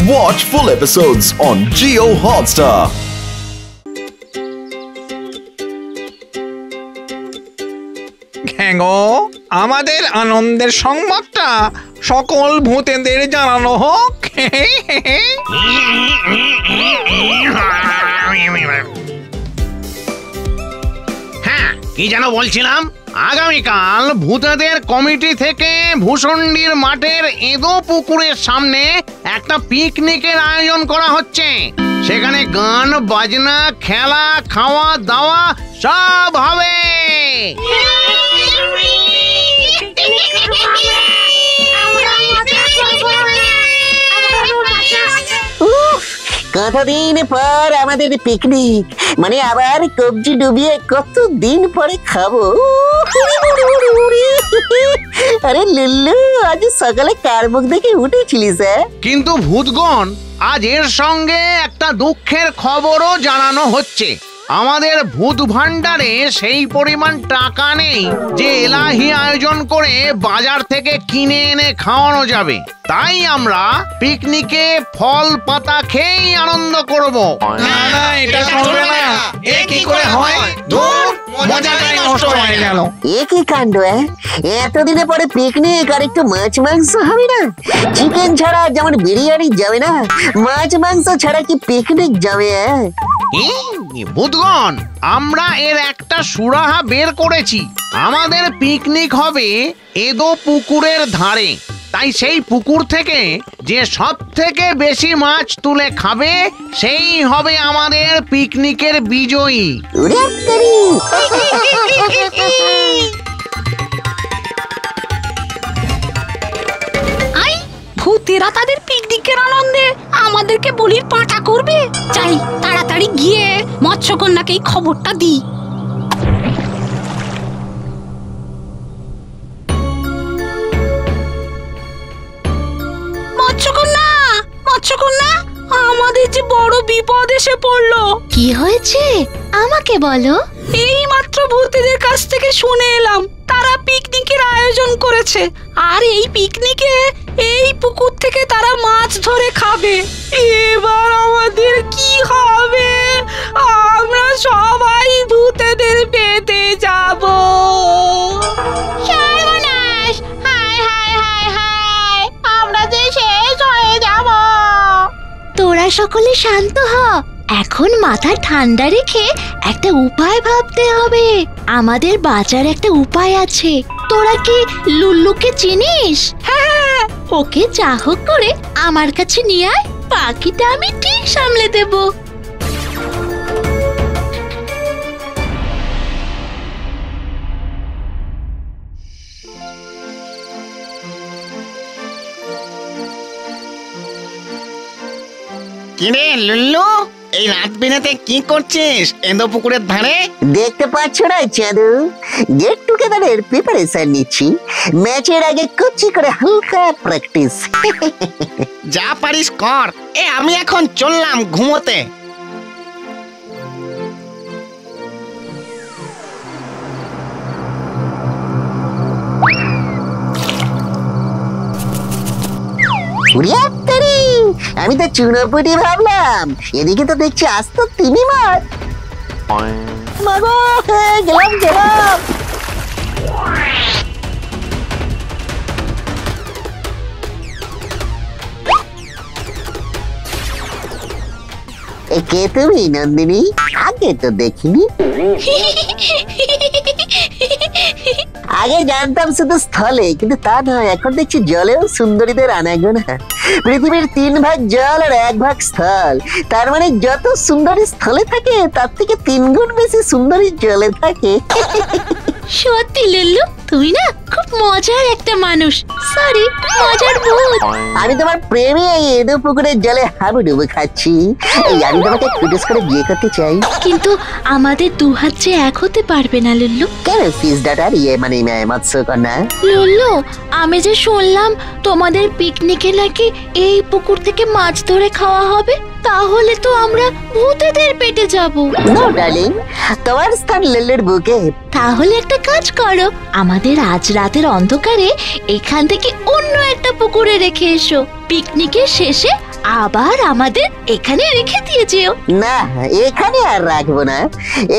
Watch full episodes on Jio Hotstar. গো আমাদের আনন্দের সংবাদটা সকল ভূতেদের জানানো হোক। হ্যাঁ, কি যেন বলছিলাম, আগামীকাল ভূতেদের কমিটি থেকে ভূষণ্ডির মাঠের এদো পুকুরের সামনে একটা পিকনিকের আয়োজন করা হচ্ছে। সেখানে গান বাজনা, খেলা, খাওয়া দাওয়া সব হবে। কতদিন পর আমাদের পিকনিক, মানে আবার কবজি ডুবিয়ে কতদিন পরে খাবো। আরে লুল্লু, আজ সকালে কার মুখ দেখে উঠেছিলিস? কিন্তু ভূতগণ, আজ এর সঙ্গে একটা দুঃখের খবরও জানানো হচ্ছে। আমাদের ভূত ভান্ডারে সেই পরিমাণ টাকা নেই যে এলাহি আয়োজন করে বাজার থেকে কিনে এনে খাওয়ানো যাবে। তাই আমরা পিকনিকে ফল পাতা খেয়েই আনন্দ করব। না না, এটা চলবে না। এ কি করে হয়? ধুর, মজাটাই নষ্ট হয়ে গেল। এ কি কাণ্ড! এতদিনে পরে পিকনিক, আর একটু মাছ মাংস হবে না? চিকেন ছাড়া যেমন বিরিয়ানি যাবে না, মাছ মাংস ছাড়া কি পিকনিক যাবে? ভূতগণ, আমরা এর একটা সুরাহা বের করেছি। আমাদের পিকনিক হবে এদো পুকুরের ধারে। তাই সেই পুকুর থেকে যে সব থেকে বেশি মাছ তুলে খাবে সেই হবে আমাদের পিকনিকের বিজয়ী। ভূতেরা তাদের পিকনিকের আনন্দে আমাদেরকে বলির পাঁঠা করবে। চাই তাড়াতাড়ি গিয়ে মৎস্যকন্যাকে এই খবরটা দিই। মৎস্যকন্যা, মৎস্যকন্যা, আমাদের যে বড় বিপদ এসে পড়লো। কি হয়েছে আমাকে বলো। এই মাত্র ভূতেদের কাছ থেকে শুনে এলাম তারা পিকনিকের আয়োজন করেছে, আর এই পিকনিকে এই পুকুর থেকে তারা মাছ ধরে খাবে। এবার আমাদের কি হবে? আমরা সবাই ভূতেদের পেতে যাব। সর্বনাশ! হায় হায় হায় হায়, আমরা যে শেষ হয়ে যাব। তোরা সকলে শান্ত হ। এখন মাথা ঠান্ডা রেখে একটা উপায় ভাবতে হবে। আমাদের বাঁচার একটা উপায় আছে। তোরা কি লুল্লুকে চিনিস? হ্যাঁ, ওকে যা হোক করে আমার কাছে নিয়ে আয়। বাকিটা আমি ঠিক সামলে দেব। কিরে লুল্লু, এই রাত বিনাতে কি করছিস এদো পুকুরের ধারে? দেখতে পাচ্ছ না চাঁদু, গেট টুগেদারের প্রিপারেশন নিচ্ছি। ম্যাচের আগে কুচি করে হালকা প্র্যাকটিস। যা পারিস কর। আমি এখন চললাম ঘুমোতে। আমি তো চুনোপুটি ভাবলাম, এদিকে তো দেখছি আস্ত তিমি মাছ। মাগো, গেলাম গেলাম। কে তুমি নন্দিনী? আগে তো দেখিনি। আগে জানতাম শুধু স্থলে, কিন্তু তা নয়, এখন দেখছি জলেও সুন্দরীদের আনাগোনা। পৃথিবীর 3 ভাগ জল আর 1 ভাগ স্থল। তার মানে যত সুন্দরী স্থলে থাকে তার থেকে 3 গুণ বেশি সুন্দরী জলে থাকে। সত্যি লুল্লু, তুমি না খুব মজার একটা মানুষ। সরি, মজার ভূত। আমি তোমার প্রেমে এই এদো পুকুরের জলে হাবুডুবু খাচ্ছি। আমি তোমাকে কুটুস করে বিয়ে করতে চাই। কিন্তু আমাদের 2 হাত যে এক হতে পারবে না লুল্লু। কেন ফিস ডাটার মানে মৎস্যকন্যা? লুল্লু, আমি যে শুনলাম তোমাদের পিকনিকে নাকি এই পুকুর থেকে মাছ ধরে খাওয়া হবে। তাহলে তো আমরা ভূতেদের পেটে যাব। নো ডার্লিং, তোমার স্থান লুল্লুর বুকে। তাহলে একটা কাজ করো, আমাদের আজ রাতের অন্ধকারে এখান থেকে অন্য একটা পুকুরে রেখে এসো। পিকনিকের শেষে আবার আমাদের এখানে রেখে দিয়ে যেও। না, এখানে আর রাখবো না।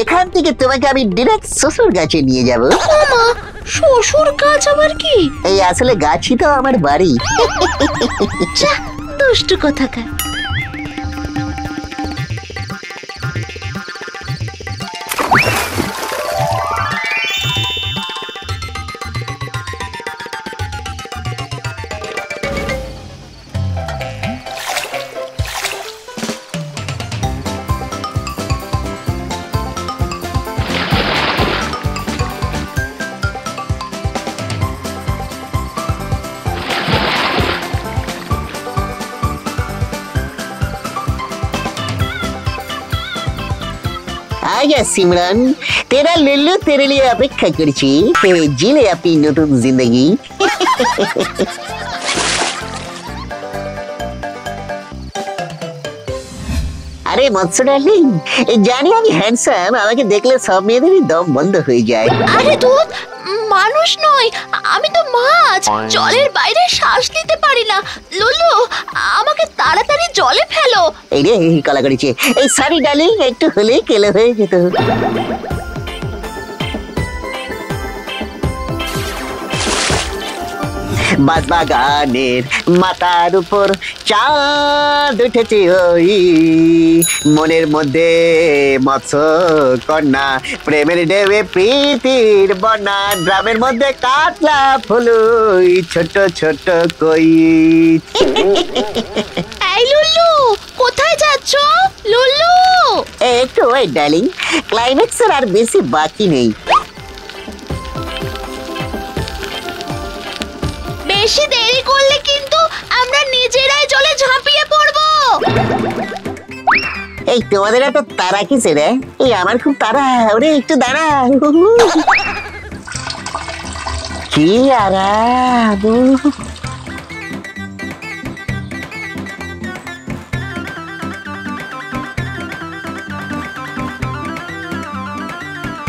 এখান থেকে তোমাকে আমি ডিরেক্ট শ্বশুর গাছে নিয়ে যাব। মা, শ্বশুর গাছ আবার কি? এই আসলে গাছই তো আমার বাড়ি। যা, দুষ্টু কোথাকার। आजा सिमरन, तेरा लुल्लू तेरे लिए अपेक्षा करছি। जी ले अपनी नতুন जिंदगी। আরে মৎস্য ডার্লিং, জানি আমি হ্যান্ডসাম, আমাকে দেখলে সব মেয়েদেরই দম বন্ধ হয়ে যায়। আরে দুধ, মানুষ নয়, আমি তো মাছ। জলের বাইরে শ্বাস নিতে পারি না। লুলু, আমাকে তাড়াতাড়ি জলে ফেলো। এই রে কলা করেছে। এই সরি ডার্লিং, একটু হলেই কেলে হয়ে যেত। বাগানের মাথার উপর চাঁদ উঠেছে ওই, মনের মধ্যে মৎস্য কন্যা, প্রেমের ঢেউয়ে প্রীতির বন্যা, ড্রামের মধ্যে কাতলা ফুলুই, ছোট ছোট কই। এই লুলু, কোথায় যাচ্ছ? লুলু, একটু ওয়েট ডার্লিং, ক্লাইম্যাক্সের আর বেশি বাকি নেই। বেশি দেরি করলে কিন্তু আমরা নিজেরাই জলে ঝাঁপিয়ে পড়বো। এই তোমাদের এত তারা কিসের? এই আমার খুব তারা। ওরে একটু দাঁড়া। কি আরাম।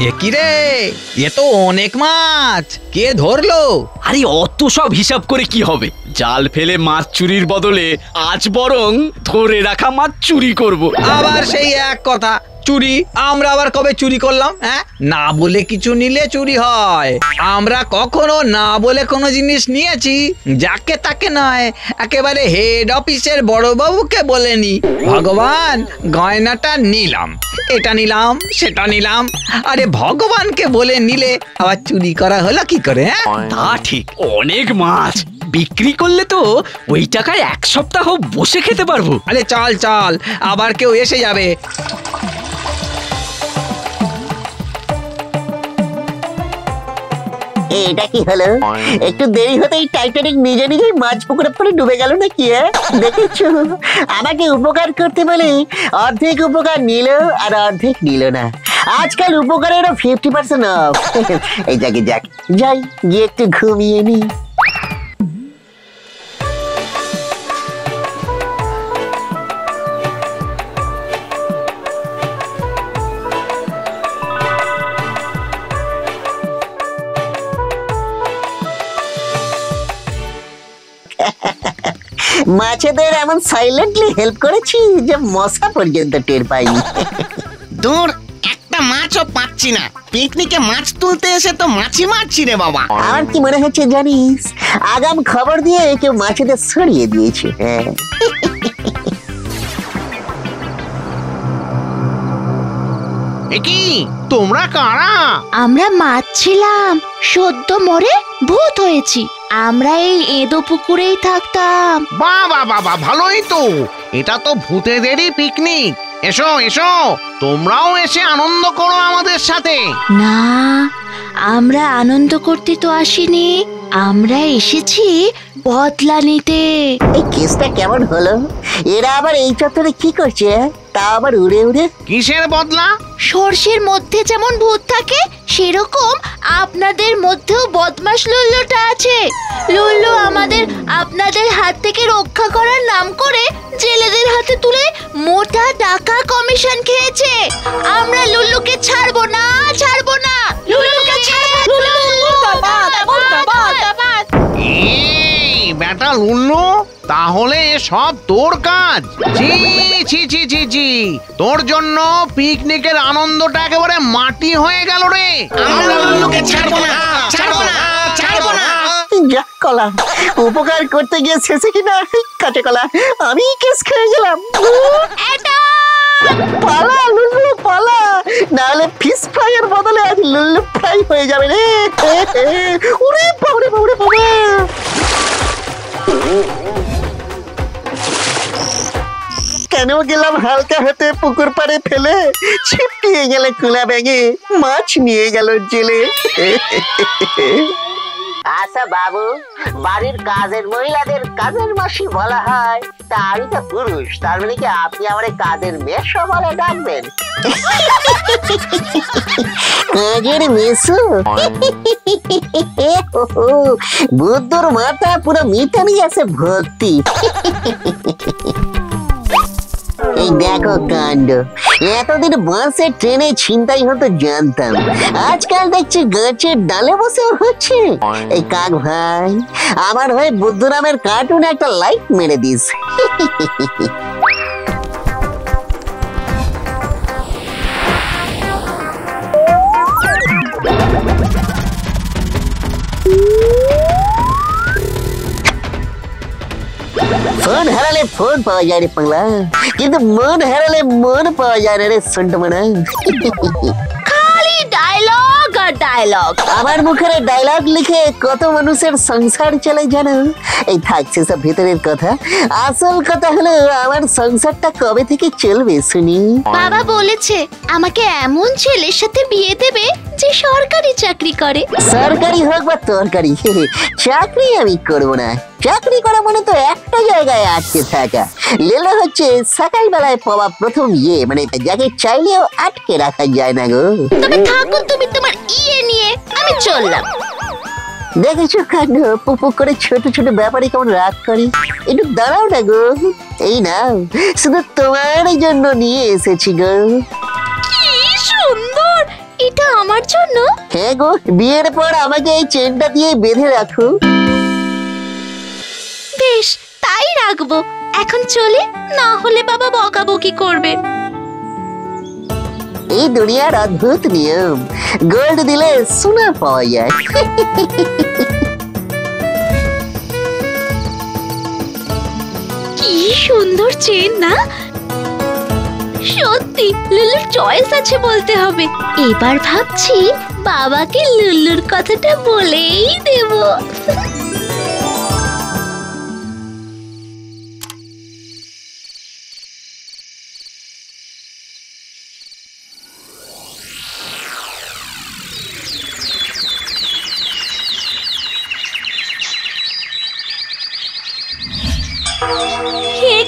এ কি রে, এ তো অনেক মাছ, কে ধরলো? আরে অত সব হিসাব করে কি হবে? জাল ফেলে মাছ চুরির বদলে আজ বরং ধরে রাখা মাছ চুরি করব। আবার সেই এক কথা, চুরি? আমরা আবার কবে চুরি করলাম? হ্যাঁ, না বলে কিছু নিলে চুরি হয়। আমরা কখনো না বলে কোনো জিনিস নিয়েছি? যাকে তাকে নয়, একেবারে হেড অফিসের বড়বাবুকে বলেনি, ভগবান গয়নাটা নিলাম, এটা নিলাম, সেটা নিলাম। আরে ভগবানকে বলে নিলে আবার চুরি করা হলো কি করে? হ্যাঁ, তা ঠিক, অনেক মাছ বিক্রি করলে তো ওই টাকায় এক সপ্তাহ বসে খেতে পারবো। আরে চল চল, আবার কেউ এসে যাবে। এটা কি হলো? একটু দেরি হতেই টাইটানিক নিজে নিজেই মাছ পুকুরে পড়ে ডুবে গেল নাকি? দেখেছো, আমাকে উপকার করতে বলে অর্ধেক উপকার নিল আর অর্ধেক নিল না। আজকাল উপকারেরও 50% অফ। এই যাকে যাক, যাই গিয়ে একটু ঘুমিয়ে নি। মাছেদের এমন সাইলেন্টলি হেল্প করেছি যে মশা পর্যন্ত টের পাইনি। দূর, একটা মাছও পাচ্ছি না। পিকনিকে মাছ তুলতে এসে তো মাছি মারছি রে বাবা। আমার কি মনে হচ্ছে জানিস, আগাম খবর দিয়ে কেউ মাছেদের সরিয়ে দিয়েছে। কি তোমরা কারা? আমরা মাছ ছিলাম, সদ্য মরে ভূত হয়েছি। আমরা এই এদো পুকুরেই থাকতাম। বাহ বাহ বাহ বাহ, ভালোই তো। এটা তো ভূতেদেরই পিকনিক। এসো এসো, তোমরাও এসে আনন্দ করো আমাদের সাথে। না, আমরা আনন্দ করতে তো আসিনি, আমরা এসেছি বদলা নিতে। এই কেসটা কেমন হলো? এরা আবার এই চত্বরে কি করছে? তা আবার উড়ে উড়ে। কিসের বদলা? সর্ষের মধ্যে যেমন ভূত থাকে, সেরকম আপনাদের মধ্যেও বদমাশ লুল্লুটা আছে। লুল্লু আমাদের আপনাদের হাত থেকে রক্ষা করার নাম করে জেলেদের হাতে তুলে মোটা টাকা কমিশন খেয়েছে। আমরা লুল্লুকে ছাড়বো না, ছাড়বো না। লুল্লুকে ছাড়বো না। এই বেটা লুল্লু, তাহলে সব তোর কাজ? ছি ছি ছি ছি ছি, তোর জন্য পিকনিকের আনন্দটা একেবারে মাটি হয়ে গেল রে। আমরা লুল্লুকে ছাড়বো না, ছাড়বো না, ছাড়বো না। যা কলা, উপকার করতে গিয়ে শেষে কিনা কাঁচা কলা আমি কেস খেয়ে গেলাম। পালা লুল্লু পালা, নাহলে ফিশ ফ্রাই এর বদলে আজ লুল্লু ফ্রাই হয়ে যাবে রে। ওরে বাবরে বাবরে বাবা, কেন গেলাম হালকা হাতে পুকুর পাড়ে ফেলে, ছিটকিয়ে গেলে কুলা ব্যাগে, মাছ নিয়ে গেল জেলে। আচ্ছা বাবু, বাড়ির কাজের মহিলাদের কাজের মাসি বলা হয়, তা আমি তো পুরুষ, তার মানে কি আপনি আমার কাজের মেশো বলে ডাকবেন? কাজের মেশো? বুদ্ধর মাথা পুরো মিটানি আছে ভর্তি। এই দেখো কাণ্ড, এতদিন বাসে ট্রেনে ছিনতাই হতো জানতাম, আজকাল দেখছি গাছের ডালে বসে হচ্ছে। এই কাক ভাই, আমার হয়ে বুদ্ধরামের কার্টুনে একটা লাইক মেরে দিস। ফোন হারালে ফোন পাওয়া যায় রে পাগলা, কিন্তু মন হারালে মন পাওয়া যায় না রে সন্টমানা। খালি ডায়লগ আর ডায়লগ। আমার মুখের ডায়লগ লিখে কত মানুষের সংসার চলে জানো? এই থাকছে সব ভেতরের কথা, আসল কথা হলো আমার সংসারটা কবে থেকে চলবে শুনি? বাবা বলেছে আমাকে এমন ছেলের সাথে বিয়ে দেবে যে সরকারি চাকরি করে। সরকারি হোক বা তরকারি, চাকরি আমি করবো না। চাকরি করা মানে তো একটা জায়গায় আটকে থাকা। লেলো হচ্ছে সকালবেলায় পাওয়া প্রথম ইয়ে, মানে যাকে চাইলেও আটকে রাখা যায় না গো। তবে থাকো তুমি তোমার ইয়ে নিয়ে, আমি চললাম। দেখেছো কাণ্ড, পুপুক করে ছোট ছোট ব্যাপারে কেমন রাগ করে। একটু দাঁড়াও না গো, এই নাও, শুধু তোমার জন্য নিয়ে এসেছি গো। কি সুন্দর, এটা আমার জন্য? হ্যাঁ গো, বিয়ের পর আমাকে এই চেনটা দিয়ে বেঁধে রাখো। বেশ, তাই রাখবো। এখন চলে, না হলে বাবা বকাবকি করবে। এই দুনিয়ার অদ্ভুত নিয়ম, গোল্ড দিলে সোনা পাওয়া যায়। কি সুন্দর চেন না? সত্যি লুলুর চয়েস আছে বলতে হবে। এবার ভাবছি বাবাকে লুলুর কথাটা বলেই দেব।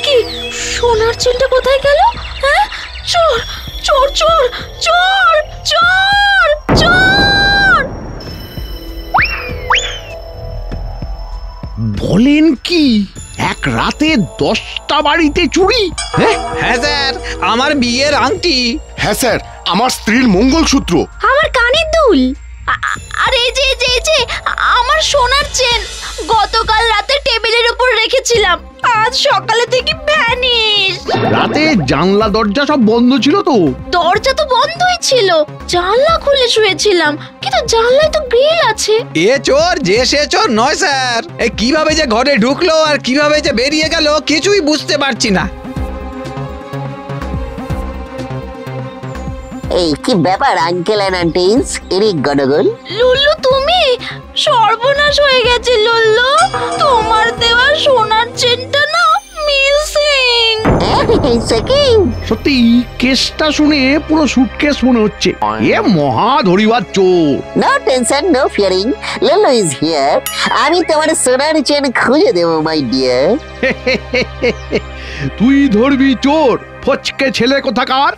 কি সোনার চেনটা কোথায় গেল? হ্যাঁ, চোর চোর চোর চোর চোর চোর! বলেন কি, এক রাতে 10টা বাড়িতে চুরি? হ্যাঁ স্যার, আমার বিয়ের আংটি। হ্যাঁ স্যার, আমার স্ত্রীর মঙ্গলসূত্র। আমার কানের দুল, আর এই যে এই যে আমার সোনার চেন গতকাল রাতে টেবিলের উপর রেখেছিলাম, আজ সকালে থেকে ভ্যানিশ। রাতে জানলা দরজা সব বন্ধ ছিল তো? দরজা তো বন্ধই ছিল, জানলা খুলে শুয়েছিলাম, কিন্তু জানলায় তো গ্রিল আছে। এ চোর যে সে চোর নয় স্যার। এ কিভাবে যে ঘরে ঢুকলো আর কিভাবে যে বেরিয়ে গেল কিছুই বুঝতে পারছি না। এই কি ব্যাপার আঙ্কেল এন্ড আন্টিস, এরই গন্ডগোল? লুল্লু তুমি? সর্বনাশ হয়ে গেছে লুল্লু, তোমার দেওয়া সোনার চেনটা না মিসিং। সত্যি কেসটা শুনে পুরো সুটকেস মনে হচ্ছে। এ মহা ধরিবার চোর। No tension, no fearing, Lullu is here. আমি তোমার সোনার চেন খুঁজে দেব মাই ডিয়ার। তুই ধরবি চোর, ফচকে ছেলে কোথাকার।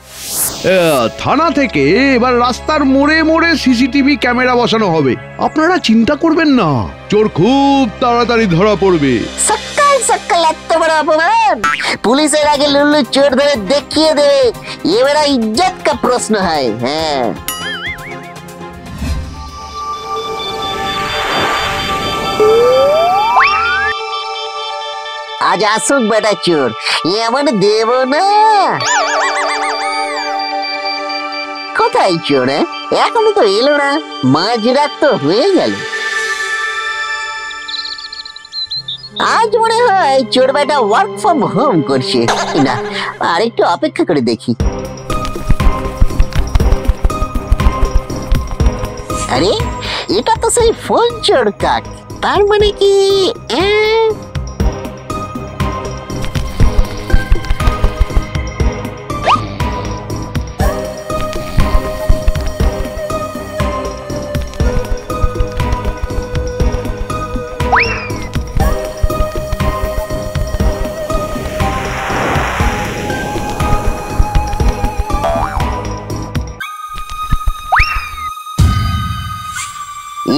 থানা থেকে এবার রাস্তার মোড়ে মোড়ে সিসিটিভি ক্যামেরা বসানো হবে। আপনারা চিন্তা করবেন না, চোর খুব তাড়াতাড়ি ধরা পড়বে। সকাল সকাল এত বড় অপমান, পুলিশের আগে লুল্লু চোর ধরে দেখিয়ে দেবে, ये मेरा इज्जत का प्रश्न है। হ্যাঁ, আজ আসুক বেটা চোর, এমন দেব না। কোথায় চোর? এখনো তো এলো না, মাঝরাত তো হয়ে গেল। আজ মনে হয় চোর বেটা ওয়ার্ক ফ্রম হোম করছে। না, আর একটু অপেক্ষা করে দেখি। আরে, এটা তো সেই ফোন চোর কাক। তার মানে কি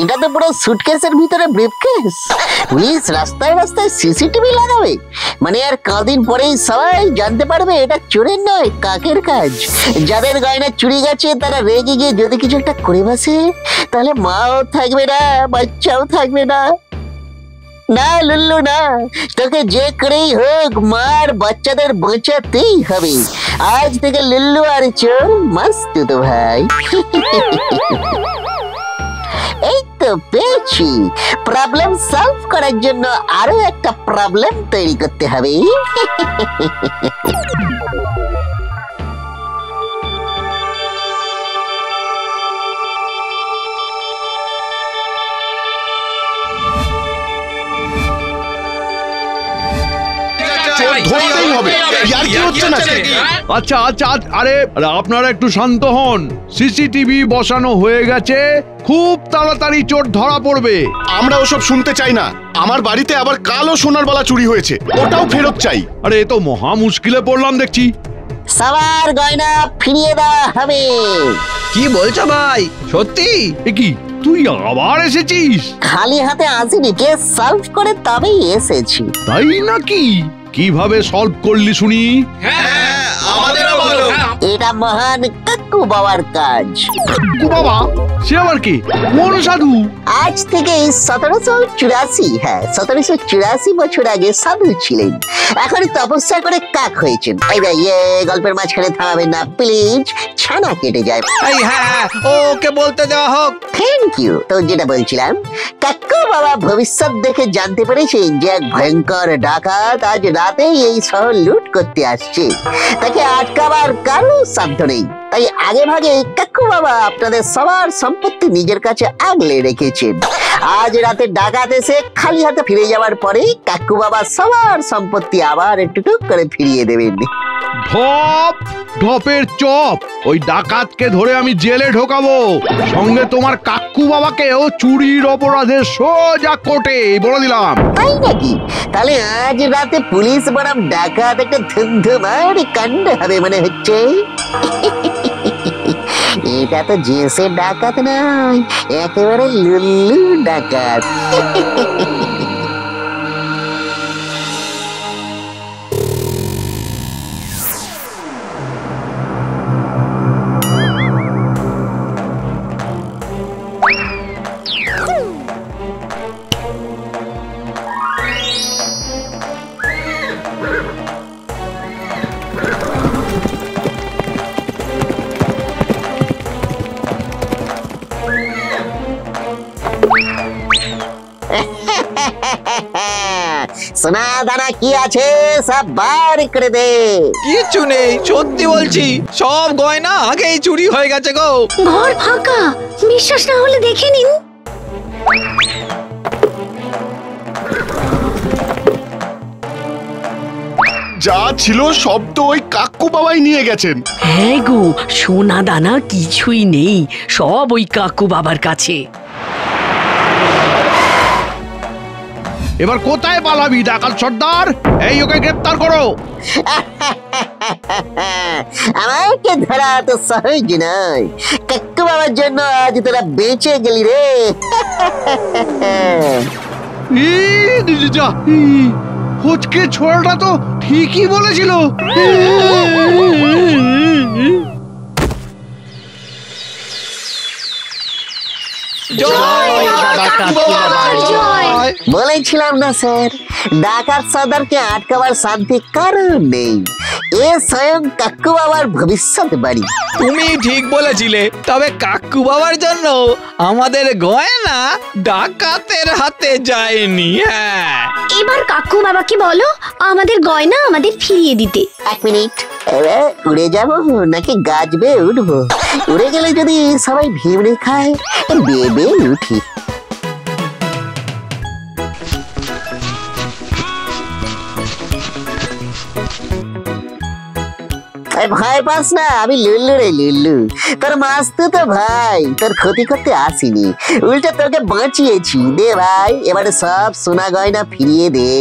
এটা তো পুরো সুটকেসের ভিতরে ব্রিফকেস। পুলিশ রাস্তায় রাস্তায় সিসিটিভি লাগাবে, মানে আর কদিন পরেই সবাই জানতে পারবে এটা চোরের নয়, কাকের কাজ। যাদের গয়না চুরি গেছে তারা রেগে গিয়ে যদি কিছু একটা করে বসে, তাহলে মাও থাকবে না, বাচ্চাও থাকবে না। না লুল্লু না, তোকে যে করেই হোক মার বাচ্চাদের বাঁচাতেই হবে। আজ থেকে লুল্লু আর চোর মস্ত তো ভাই। এই তো পেয়েছি, প্রবলেম সলভ করার জন্য আরো একটা প্রবলেম তৈরি করতে হবে। ধরতেই হবে, ইয়ার কি হচ্ছে না? আচ্ছা আচ্ছা আরে আপনারা একটু শান্ত হন। সিসিটিভি বসানো হয়ে গেছে, খুব তাড়াতাড়ি চোর ধরা পড়বে। আমরা ওসব শুনতে চাই না। আমার বাড়িতে আবার কালো সোনার বালা চুরি হয়েছে, ওটাও ফেরত চাই। আরে এ তো মহা মুশকিলে পড়লাম দেখছি। সবার গয়না ফিরিয়ে দেওয়া হবে। কি বলছো ভাই, সত্যি? এ কি, তুই আবার এসেছিস? খালি হাতে আসিনি, কেস সলভ করে তবেই এসেছি। তাই নাকি? কিভাবে সলভ করলি শুনি? এটা মহান কাকু বাবার কাজ। কাকু বাবা? সে আবার কি, কোন সাধু? আজ থেকে 1784, হ্যাঁ 1784 বছর আগে সাধু ছিলেন, এখন তপস্যা করে কাক হয়েছেন। এই ভাই, গল্পের মাঝখানে থামাবেন না প্লিজ, ছানা কেটে যায়। এই হ্যাঁ, ওকে বলতে দেওয়া হোক। Thank you. তো যেটা বলছিলাম, কাকু বাবা ভবিষ্যৎ দেখে জানতে পেরেছেন যে এক ভয়ঙ্কর ডাকাত আজ রাতেই এই শহর লুট করতে আসছে। তাকে আটকাবার কারো সাধ্য নেই। তাই আগে ভাগে কাকু বাবা আপনাদের সবার সম্পত্তি নিজের কাছে আগলে রেখেছেন। আজ রাতে ডাকাত এসে খালি হাতে ফিরে যাওয়ার পরে কাকু বাবা সবার সম্পত্তি আবার একটু করে ফিরিয়ে দেবেন। ঢপ ঢপের চপ, ওই ডাকাতকে ধরে আমি জেলে ঢোকাবো, সঙ্গে তোমার কাকু বাবাকেও চুরির অপরাধে সোজা কোর্টে, বলে দিলাম। তাই নাকি? তাহলে আজ রাতে পুলিশ বনাম ডাকাত একটা ধুমধুমার কাণ্ড হবে মনে হচ্ছে। এটা তো জেসে ডাকাত নয়, একেবারে লুল্লু ডাকাত। সোনা দানা কি আছে সব বার করে দে। কিছু নেই, সত্যি বলছি, সব গয়না আগেই চুরি হয়ে গেছে গো। ঘর ফাঁকা, বিশ্বাস না হলে দেখে নিন। যা ছিল সব তো ওই কাকু বাবাই নিয়ে গেছেন। হ্যাঁ গো, সোনা দানা কিছুই নেই, সব ওই কাকু বাবার কাছে। এবার কোথায় পালাবি ডাকাত সর্দার? এই ওকে গ্রেফতার করো। আমাকে ধরা তো সহজ নয়, কাকু বাবার জন্য আজ তোরা বেঁচে গেলি রে। ফচকে ছোড়াটা তো ঠিকই বলেছিল। জয় বলেছিলাম না স্যার, ডাকাত সর্দারকে আটকাবার শান্তি কারণ নেই। এ স্বয়ং কাকু বাবার ভবিষ্যৎ বাড়ি। তুমি ঠিক বলেছিলে, তবে কাকু বাবার জন্য আমাদের গয়না ডাকাতের হাতে যায়নি। হ্যাঁ, এবার কাকু বাবাকে বলো আমাদের গয়না আমাদের ফিরিয়ে দিতে। 1 মিনিট, এবার উড়ে যাবো নাকি গাছ বেয়ে উঠবো? উড়ে গেলে যদি সবাই ভিমড়ে খায়, বেয়ে বেয়ে উঠি। ভয় পাস না, আমি লুল্লু রে লুল্লু, তোর মাস্ত তো ভাই, তোর ক্ষতি করতে আসিনি, উল্টে তোকে বাঁচিয়েছি। দে ভাই, এবারে সব সোনা গয়না ফিরিয়ে দে।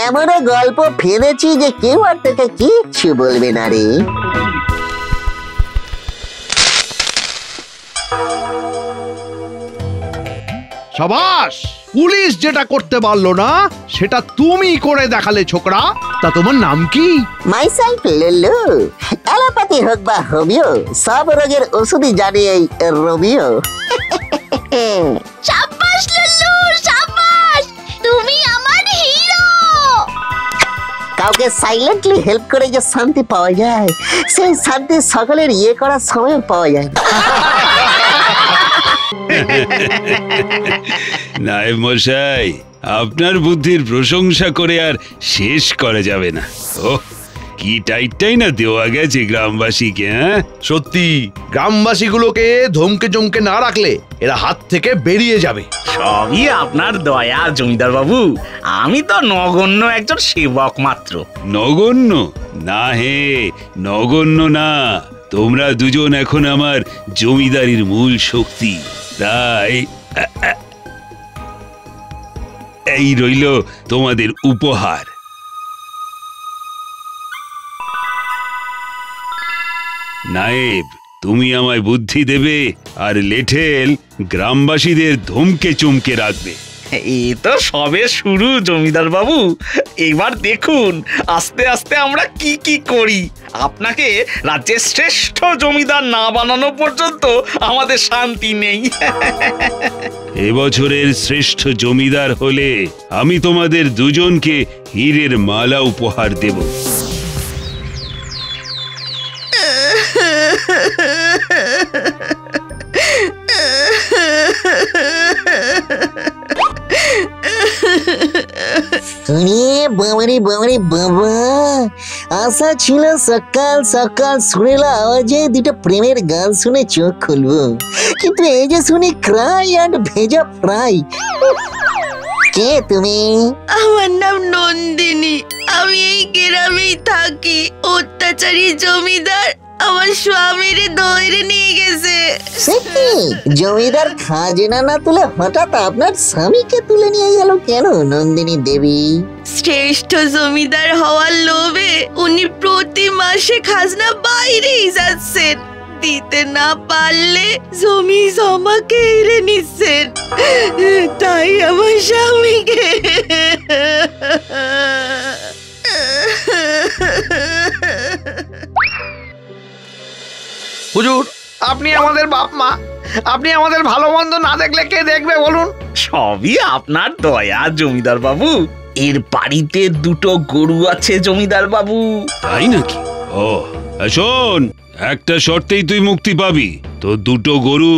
এমনও গল্প ফেলেছি যে কেউ আর তোকে কিচ্ছু বলবে না রে। সাবাস, পুলিশ যেটা করতে পারলো না সেটা তুমি করে দেখালে ছোকরা। তা তোমার নাম কি? মাইসেলফ লুল্লু। অ্যালোপ্যাথি হোক বা হোমিও, সব রোগের ওষুধই জানে এই রোমিও। শাবাশ লুল্লু, শাবাশ, তুমি আমার হিরো। কাউকে সাইলেন্টলি হেল্প করে যে শান্তি পাওয়া যায়, সেই শান্তি সকলের ইয়ে করার সময় পাওয়া যায় না। নায়েব মশাই, আপনার বুদ্ধির প্রশংসা করে আর শেষ করা যাবে না। ও কি টাইটটাই না দেওয়া গেছে গ্রামবাসীকে। হ্যাঁ, সত্যি গ্রামবাসীগুলোকে ধমকে চমকে না রাখলে এরা হাত থেকে বেরিয়ে যাবে। সবই আপনার দয়া জমিদার বাবু, আমি তো নগণ্য একজন সেবক মাত্র। নগণ্য না হে, নগণ্য না, তোমরা দুজন এখন আমার জমিদারির মূল শক্তি। তাই এই রইল তোমাদের উপহার। নায়েব, তুমি আমায় বুদ্ধি দেবে, আর লেঠেল গ্রামবাসীদের ধমকে চমকে রাখবে। এই তো সবে শুরু জমিদার বাবু, এবার দেখুন আস্তে আস্তে আমরা কি কি করি। আপনাকে রাজ্যের শ্রেষ্ঠ জমিদার না বানানো পর্যন্ত আমাদের শান্তি নেই। এবছরের শ্রেষ্ঠ জমিদার হলে আমি তোমাদের দুজনকে হীরের মালা উপহার দেব। বাবারে বাবারে বাবা, আশা ছিল সকাল সকাল শুনেলা আওয়াজে দুটো প্রেমের গান শুনে চোখ খুলবো, কিন্তু এই যে শুনি ক্রাই অ্যান্ড ভেজা ফ্রাই। কে তুমি? আমার নাম নন্দিনী, আমি এই গ্রামেই থাকি। অত্যাচারী জমিদার আমার স্বামীর ধরে নিয়ে গেছে। সে কি, জমিদার খাজনা না তুলে হঠাৎ আপনার স্বামীকে তুলে নিয়ে গেল কেন নন্দিনী দেবী? শ্রেষ্ঠ জমিদার হওয়ার লোভে উনি প্রতি মাসে খাজনা বাইরেই যাচ্ছেন, দিতে না পারলে জমি জমা কেড়ে নিচ্ছেন। তাই আমার স্বামীকে হুজুর, আপনি আমাদের বাপ মা, আপনি আমাদের ভালো মন্দ না দেখলে কে দেখবে বলুন? সবই আপনার দয়া জমিদার বাবু। এর বাড়িতে দুটো গরু আছে জমিদার বাবু। তাই নাকি? ও শোন, একটা শর্তেই তুই মুক্তি পাবি। তো দুটো গরু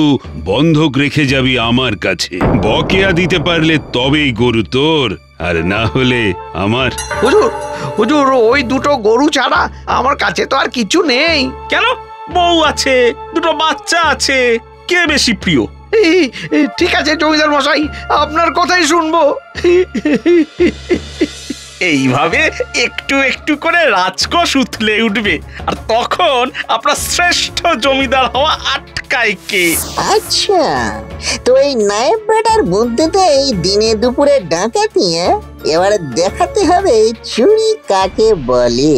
বন্ধক রেখে যাবি আমার কাছে। বকেয়া দিতে পারলে তবেই গরু তোর, আর না হলে আমার। হুজুর, হুজুর, ওই দুটো গরু ছাড়া আমার কাছে তো আর কিছু নেই। কেন? বউ আছে, দুটো বাচ্চা আছে, কে বেশি প্রিয়? ঠিক আছে জমিদার মশাই, আপনার কথাই শুনবো। এইভাবে একটু একটু করে রাজকোষ উথলে উঠবে, আর তখন আপনার শ্রেষ্ঠ জমিদার হওয়া আটকায় কে? আচ্ছা, তো এই নায়েব বেটার বুদ্ধিতে এই দিনে দুপুরে ডাকাতি, এবারে দেখাতে হবে চুরি কাকে বলে।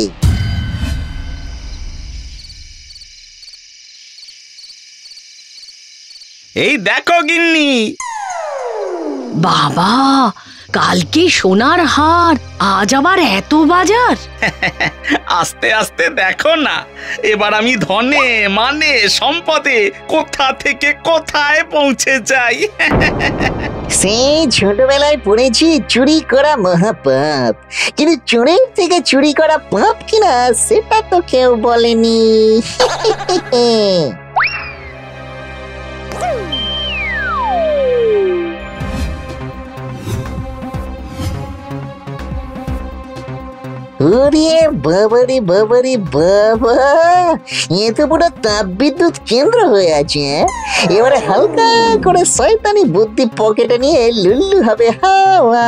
এই দেখো গিন্নি। বাবা, কালকে সোনার হার, আজ আবার এত বাজার। আস্তে আস্তে দেখো না, এবার আমি ধনে মানে সম্পদে কোথা থেকে কোথায় পৌঁছে যাই। সেই ছোটবেলায় পড়েছি চুরি করা মহাপাপ, কিন্তু চোরের থেকে চুরি করা পাপ কিনা সেটা তো কেউ বলেনি। ওরে বাবারে বাবারে বাবা, এ তো পুরো তাপবিদ্যুৎ কেন্দ্র হয়ে আছে। এবারে হালকা করে শয়তানি বুদ্ধি পকেটে নিয়ে লুল্লু হবে হাওয়া।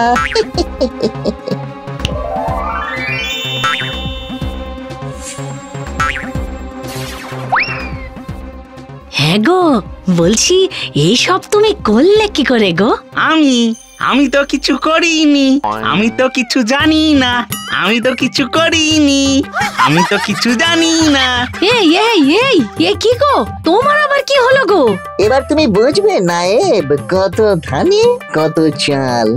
হ্যাঁ গো, বলছি এইসব তুমি করলে কি করে গো? আমি তো কিছু করিনি, আমি তো কিছু জানি না, আমি তো কিছু করিনি, আমি তো কিছু জানি না। এই এই এই এ কি গো, তোমার আবার কি হলো গো? এবার তুমি বুঝবে নায়েব, কত ধানে কত চাল।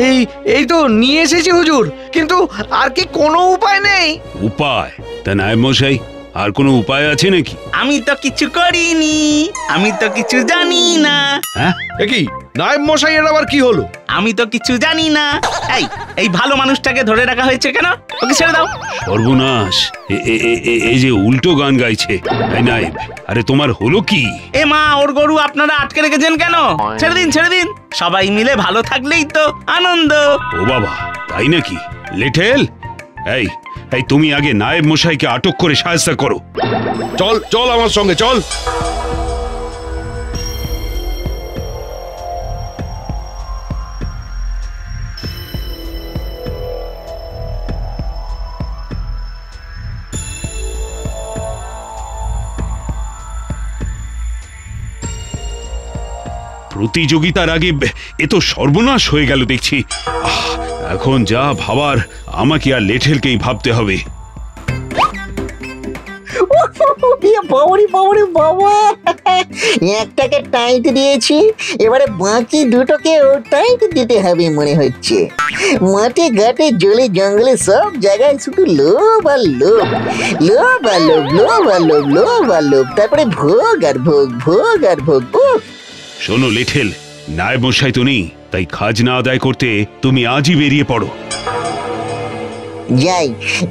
এই এই তো নিয়ে এসেছি হুজুর, কিন্তু আর কি কোনো উপায় নেই? উপায়? তা নায়েব মশাই, আর কোনো উপায় আছে নাকি? আমি তো কিছু করিনি, আমি তো কিছু জানি না। হ্যাঁ, কি নায়েব মশাইয়ের আবার কি হলো? আমি তো কিছু জানি না। এই ভালো মানুষটাকে ধরে রাখা হয়েছে কেন? ওকে ছেড়ে দাও। সর্বনাশ, এই যে উল্টো গান গাইছে। এই নায়েব, আরে তোমার হলো কি? এ মা, ওর গরু আপনারা আটকে রেখেছেন কেন? ছেড়ে দিন, ছেড়ে দিন। সবাই মিলে ভালো থাকলেই তো আনন্দ। ও বাবা, তাই নাকি? লেঠেল, এই এই তুমি আগে নায়েব মশাইকে আটক করে সাহায্য করো। চল চল আমার সঙ্গে চল। প্রতিযোগিতার আগে এ তো সর্বনাশ হয়ে গেল দেখছি। এখন যা ভাবার আমাকে আর লেঠেলকেই ভাবতে হবে। একটাকে টাইট দিয়েছি, এবারে বাকি দুটোকে টাইট দিতে হবে মনে হচ্ছে। মাঠে ঘাটে জলে জঙ্গলে সব জায়গায় শুধু লোভ আর লোভ, লোভ আর লোভ, লোভ আর লোভ, লোভ আর লোভ, তারপরে ভোগ আর ভোগ, ভোগ আর ভোগ। শোনো লেঠেল, নায়েব মশাই তো নেই, তাই খাজনা আদায় করতে তুমি আজই বেরিয়ে পড়ো। যাই,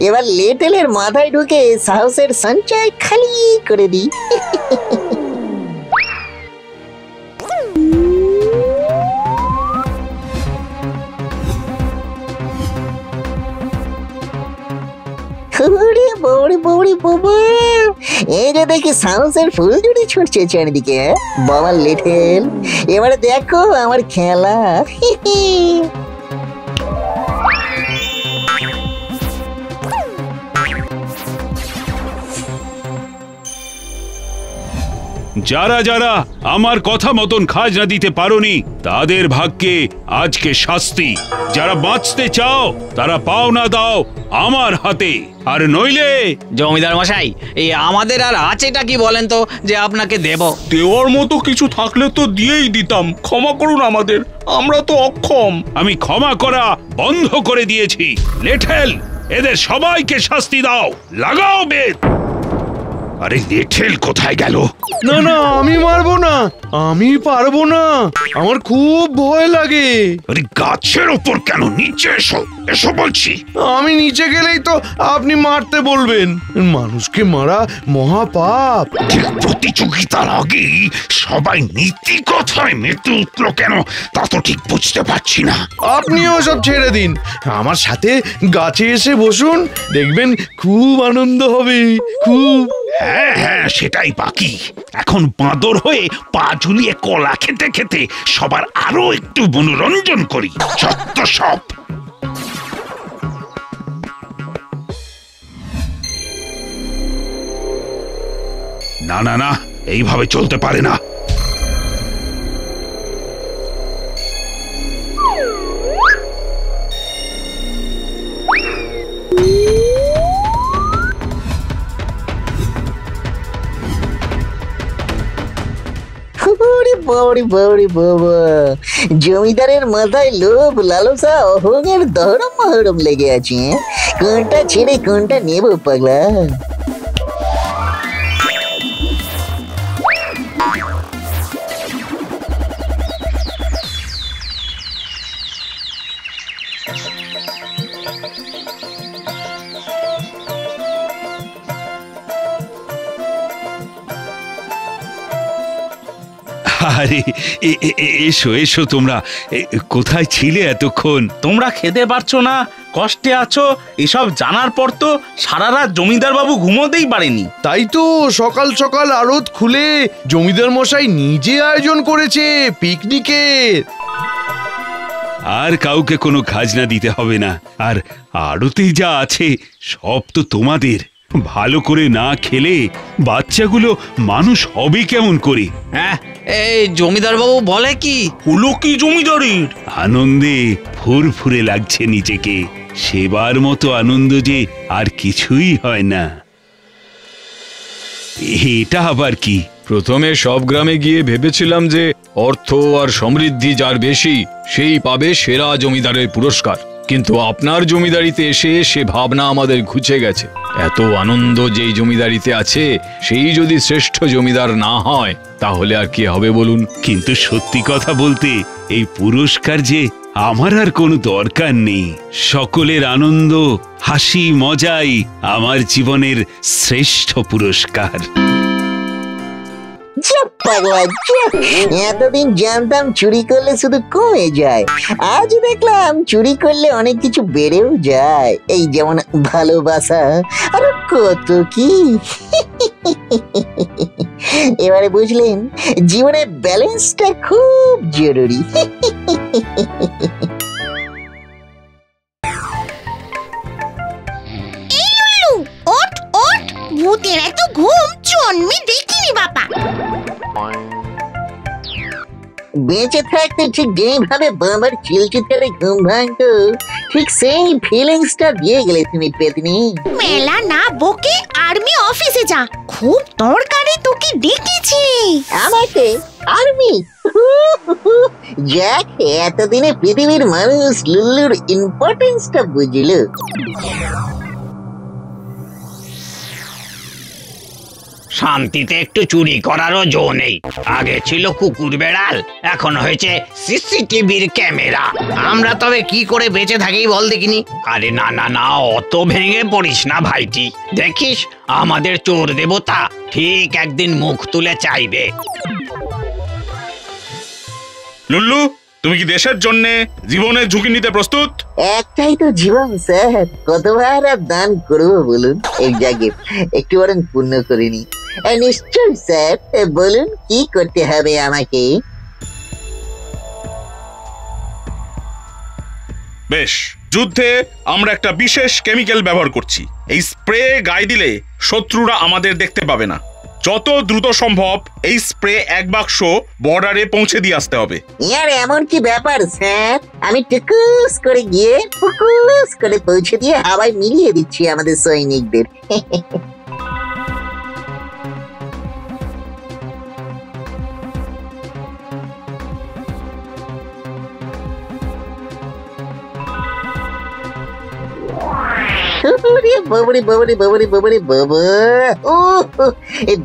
এবার লেটেলের মাথায় ঢুকে সাহসের সঞ্চয় খালি করে দিই। এই যে দেখি সাহসের ফুলঝুরি ছুটছে চারিদিকে। বাবা লেটেল, এবারে দেখো আমার খেলা। যারা যারা আমার কথা মতন খাজনা দিতে পারোনি তাদের ভাগ্যে আজকে শাস্তি। যারা বাঁচতে চাও তারা পাওনা দাও আমার হাতে, আর নইলে। জমিদার মশাই, এই আমাদের আর আছেটা কি বলেন তো যে আপনাকে দেব? দেওয়ার মতো কিছু থাকলে তো দিয়েই দিতাম। ক্ষমা করুন আমাদের, আমরা তো অক্ষম। আমি ক্ষমা করা বন্ধ করে দিয়েছি। লেঠেল, এদের সবাইকে শাস্তি দাও, লাগাও বেত। আরে লেঠেল কোথায় গেল? না না, আমি মারবো না, আমি পারবো না, আমার খুব ভয় লাগে। আরে গাছের উপর কেন? নিচে এসো, এসো বলছি। আমি নিচে গেলেই তো আপনি মারতে বলবেন। মানুষকে মারা মহাপাপ। ঠিক প্রতিযোগিতার আগে সবাই নীতি কথায় মেতে উঠলো কেন তা তো ঠিক বুঝতে পারছি না। আপনিও সব ঝেড়ে দিন, আমার সাথে গাছে এসে বসুন, দেখবেন খুব আনন্দ হবে, খুব। হ্যাঁ হ্যাঁ, সেটাই বাকি। এখন বাঁদর হয়ে পা ঝুলিয়ে কলা খেতে খেতে সবার আরো একটু মনোরঞ্জন করি। যত সব। না না না, এইভাবে চলতে পারে না। বাবারে বাবারে বাবা, জমিদারের মাথায় লোভ লালসা অহংের দহরম মহরম লেগে আছে। কোনটা ছেড়ে কোনটা নেব পাগলা? আরে এসো এসো, তোমরা কোথায় ছিলে এতক্ষণ? তোমরা খেতে পারছো না, কষ্টে আছো, এসব জানার পর তো সারা রাত জমিদার বাবু ঘুমোতেই পারেনি। তাই তো সকাল সকাল আড়ত খুলে জমিদার মশাই নিজে আয়োজন করেছে পিকনিকের। আর কাউকে কোনো খাজনা দিতে হবে না, আর আড়তেই যা আছে সব তো তোমাদের। ভালো করে না খেলে বাচ্চাগুলো মানুষ হবে কেমন করে? হ্যাঁ, এই জমিদার বাবু বলে কি? হলো কি জমিদারের? আনন্দে ফুরফুরে লাগছে নিজেকে। সেবার মতো আনন্দ যে আর কিছুই হয় না। এটা আবার কি? প্রথমে সব গ্রামে গিয়ে ভেবেছিলাম যে অর্থ আর সমৃদ্ধি যার বেশি সেই পাবে সেরা জমিদারের পুরস্কার, কিন্তু আপনার জমিদারিতে এসে সে ভাবনা আমাদের ঘুচে গেছে। এত আনন্দ যেই জমিদারিতে আছে সেই যদি শ্রেষ্ঠ জমিদার না হয় তাহলে আর কি হবে বলুন? কিন্তু সত্যি কথা বলতে এই পুরস্কার যে আমার আর কোনো দরকার নেই। সকলের আনন্দ হাসি মজাই আমার জীবনের শ্রেষ্ঠ পুরস্কার। এতদিন জানতাম চুরি করলে শুধু কমে যায়, আজ দেখলাম চুরি করলে অনেক কিছু বেড়েও যায়। এই যেমন ভালোবাসা, আর কত কি। এবারে বুঝলেন জীবনে ব্যালেন্সটা খুব জরুরি। ভূতের এত ঘুম জন্মে দেখিনি বাবা। বেঁচে থাকতে ঠিক যেভাবে বাবার চিলচিতারে ঘুম ভাঙতো, ঠিক সেই ফিলিংসটা দিয়ে গেলে তুমি পেতনি। মেলা না বকে আর্মি অফিসে যা, খুব দরকারে তোকে ডেকেছি। আমাকে আর্মি? যাক, এতদিনে পৃথিবীর মানুষ লুল্লুর ইম্পর্টেন্সটা বুঝলো। শান্তিতে একটু চুরি করারও জো নেই। আগে ছিল কুকুর বেড়াল, এখন হয়েছে সিসিটিভির ক্যামেরা। আমরা তবে কি করে বেঁচে থাকি বল দেখিনি? আরে না না না, অত ভেঙে পড়িস না ভাইটি। দেখিস আমাদের চোর দেবতা ঠিক একদিন মুখ তুলে চাইবে। লুল্লু, তুমি কি দেশের জন্য জীবনের ঝুঁকি নিতে প্রস্তুত? একটাই তো জীবন স্যার, কতবার আর দান করবো বলুন? এই জায়গায় একটু বরং পূর্ণ করিনি। নিশ্চয় স্যার, বলুন কি করতে হবে আমাকে? বেশ, যুদ্ধে আমরা একটা বিশেষ কেমিক্যাল ব্যবহার করছি। এই স্প্রে গায়ে দিলে শত্রুরা আমাদের দেখতে পাবে না। যত দ্রুত সম্ভব এই স্প্রে এক বাক্স বর্ডারে পৌঁছে দিয়ে আসতে হবে। ইয়ার এমন কি ব্যাপার স্যার? আমি টুকুস করে গিয়ে ফুকুস করে পৌঁছে দিয়ে হাওয়ায় মিলিয়ে দিচ্ছি আমাদের সৈনিকদের।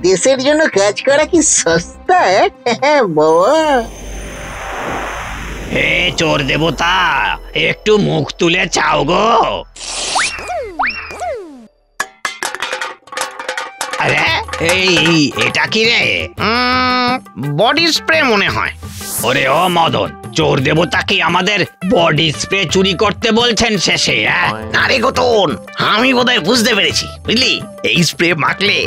দেশের জন্য কাজ করা কি সস্তা বাবা? হে চোর দেবতা, একটু মুখ তুলে চাও গো। আরে এই এটা কি রে? বডি স্প্রে মনে হয়। ওরে ও মদন, চোর দেবতা কি আমাদের বডি স্প্রে চুরি করতে বলছেন শেষে? আরে গোতন, আমি বোধহয় বুঝতে পেরেছি, বুঝলি? এই স্প্রে মাখলে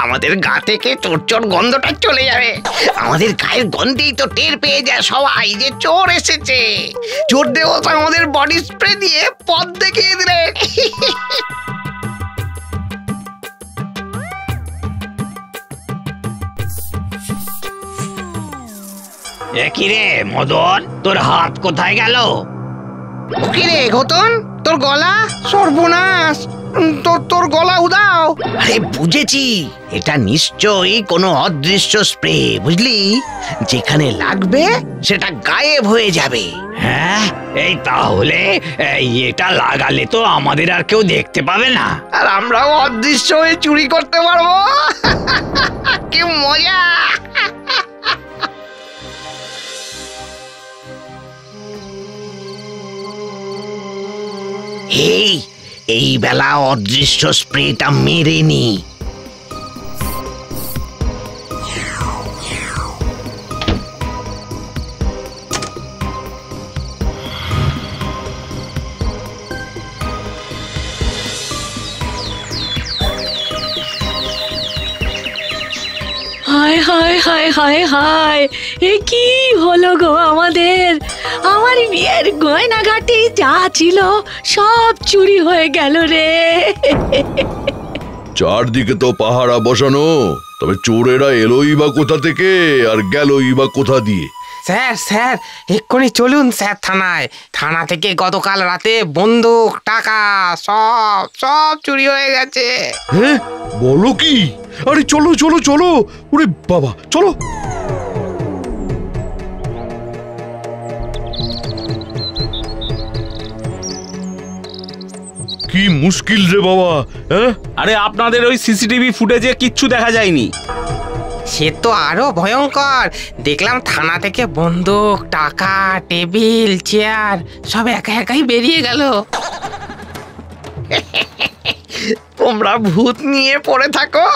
আমাদের গা থেকে চোর চোর গন্ধটা চলে যাবে। আমাদের গায়ের গন্ধেই তো টের পেয়ে যায় সবাই যে চোর এসেছে। চোর দেবতা আমাদের বডি স্প্রে দিয়ে পথ দেখিয়ে দিলেন। কি রে মদন, তোর হাত কোথায় গেল? কি রে ঘটন, তোর গলা? সর্বনাশ, তোর গলা উদাও। আরে বুঝেছি, এটা নিশ্চয়ই কোনো অদৃশ্য স্প্রে, বুঝলি? যেখানে লাগবে সেটা গায়েব হয়ে যাবে। হ্যাঁ, এই তাহলে এটা লাগালে তো আমাদের আর কেউ দেখতে পাবে না, আর আমরাও অদৃশ্য হয়ে চুরি করতে পারবো। কি মজা! এই বেলা অদৃশ্য স্প্রেটা মেরে নি। হায় হায় হায় হায় হায়, এ কি হলো গো আমাদের? আমার বিয়ের গয়নাগাটি যা ছিল সব চুরি হয়ে গেল রে। চারদিকে তো পাহারা বসানো, তবে চোরেরা এলোই বা কোথা থেকে আর গেলই বা কোথা দিয়ে? স্যার এক্ষুনি চলুন স্যার থানায়। থানা থেকে গতকাল রাতে বন্দুক, টাকা সব চুরি হয়ে গেছে। হ্যাঁ, বলো কি? আরে চলো চলো চলো, ওরে বাবা চলো। কি মুশকিল রে বাবা। হ্যাঁ, আরে আপনাদের ওই সিসিটিভি ফুটেজে কিচ্ছু দেখা যায়নি। সে তো আরো ভয়ঙ্কর। দেখলাম থানা থেকে বন্দুক, টাকা, টেবিল, চেয়ার সব একা একাই বেরিয়ে গেল। তোমরা ভূত নিয়ে পড়ে থাকো,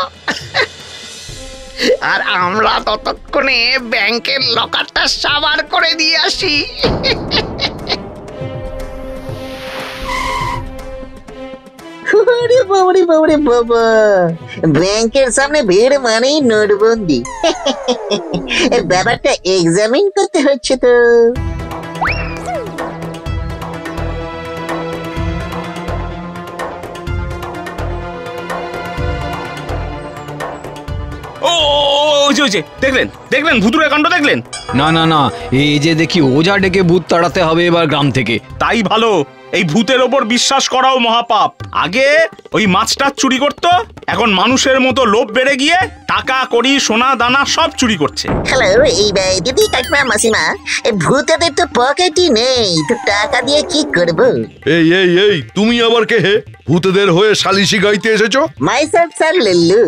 আর আমরা ততক্ষণে ব্যাংকের লকারটা সাবার করে দিয়ে আসি। ওরে বাবারে বাবারে বাবা, ব্যাংকের সামনে ভিড় মানেই নোটবন্দি। ব্যাপারটা এক্সামিন করতে হচ্ছে তো। দেখলেন ভুতুড়ে কাণ্ড দেখলেন? না না না, এই যে দেখি ওঝা ডেকে ভূত তাড়াতে হবে এবার গ্রাম থেকে। তাই ভালো, এই ভূতের ওপর বিশ্বাস করাও মহাপাপ। আগে ওই মাছটা চুরি করতো, এখন মানুষের মতো লোভ বেড়ে গিয়ে টাকা কড়ি সোনা দানা সব চুরি করছে। হ্যালো, এই দিদি কাকিমা মাসিমা, ভূতেদের তো পকেটই নেই, তো টাকা দিয়ে কি করবো? এই এই এই, তুমি আবার কে হে? ভূতেদের হয়ে সালিশি গাইতে এসেছো? মাইসেলফ স্যার লুল্লু,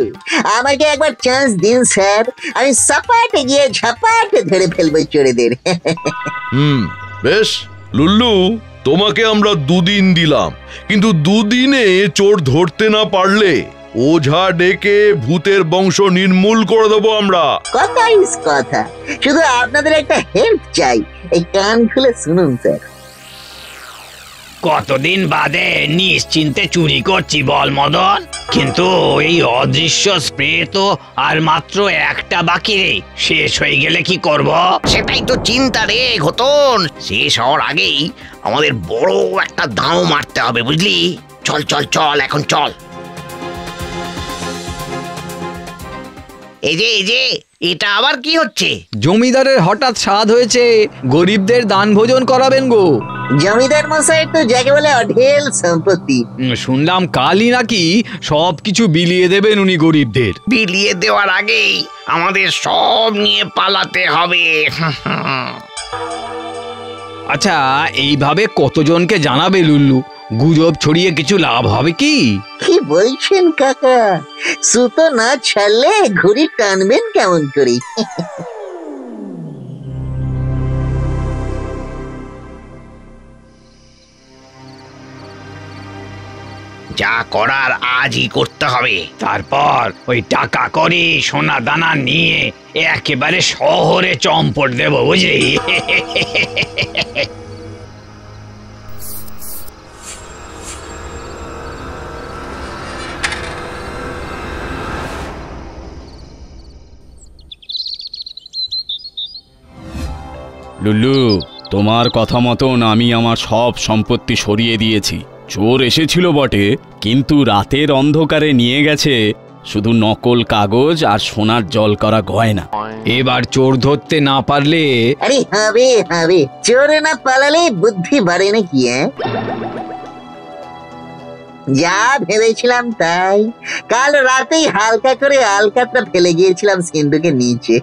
আমাকে একবার চান্স দিন স্যার, আমি সাপাটে গিয়ে ঝাপাটে ধরে ফেলবো চোরেদের। বেশ লুল্লু, তোমাকে আমরা 2 দিন দিলাম, কিন্তু 2 দিনে চোর ধরতে না পারলে ওঝা ডেকে ভূতের বংশ নির্মূল করে দেবো আমরা। কথাই কথা, শুধু আপনাদের একটা হেল্প চাই, এই কান খুলে শুনুন স্যার। কতদিন বাদে নিশ্চিন্তে চুরি করছি বল মদন, কিন্তু এই অদৃশ্য স্প্রে তো আর মাত্র একটা বাকি রে, শেষ হয়ে গেলে কি করব? সেটাই তো চিন্তা রে ঘটন। শেষ হওয়ার আগেই আমাদের বড় একটা দাও মারতে হবে, বুঝলি? চল চল চল, এখন চল। এই যে এটা আবার কি হচ্ছে? জমিদারের হঠাৎ স্বাদ হয়েছে, গরিবদের দান ভোজন করাবেন গো। জমিদার মশাই তো যাকে বলে অঢেল সম্পত্তি। শুনলাম কালই নাকি সবকিছু বিলিয়ে দেবেন উনি গরিবদের। বিলিয়ে দেওয়ার আগেই আমাদের সব নিয়ে পালাতে হবে। আচ্ছা, এইভাবে কতজনকে জানাবে লুল্লু? গুজব ছড়িয়ে কিছু লাভ হবে কি? কি বলছেন কাকা? সুতো না ছাড়লে ঘুড়ি টানবেন কেমন করে? যা করার আজই করতে হবে। তারপর ওই টাকা করি সোনা দানা নিয়ে একেবারে শহরে চম্পট দেব, বুঝলি? লুল্লু, তোমার কথা মতন আমি আমার সব সম্পত্তি সরিয়ে দিয়েছি। চোর এসেছিল বটে, কিন্তু রাতের অন্ধকারে নিয়ে গেছে শুধু নকল কাগজ আর সোনার জল করা গয়না। এবার চোর ধরতে না পারলে? আরে হবে, চোরে না পালালে বুদ্ধি বাড়ে নাকি? যা ভেবেছিলাম তাই। কাল রাতেই হালকা করে আলকাতরা ফেলে গিয়েছিলাম সিন্ধুকে নিচে,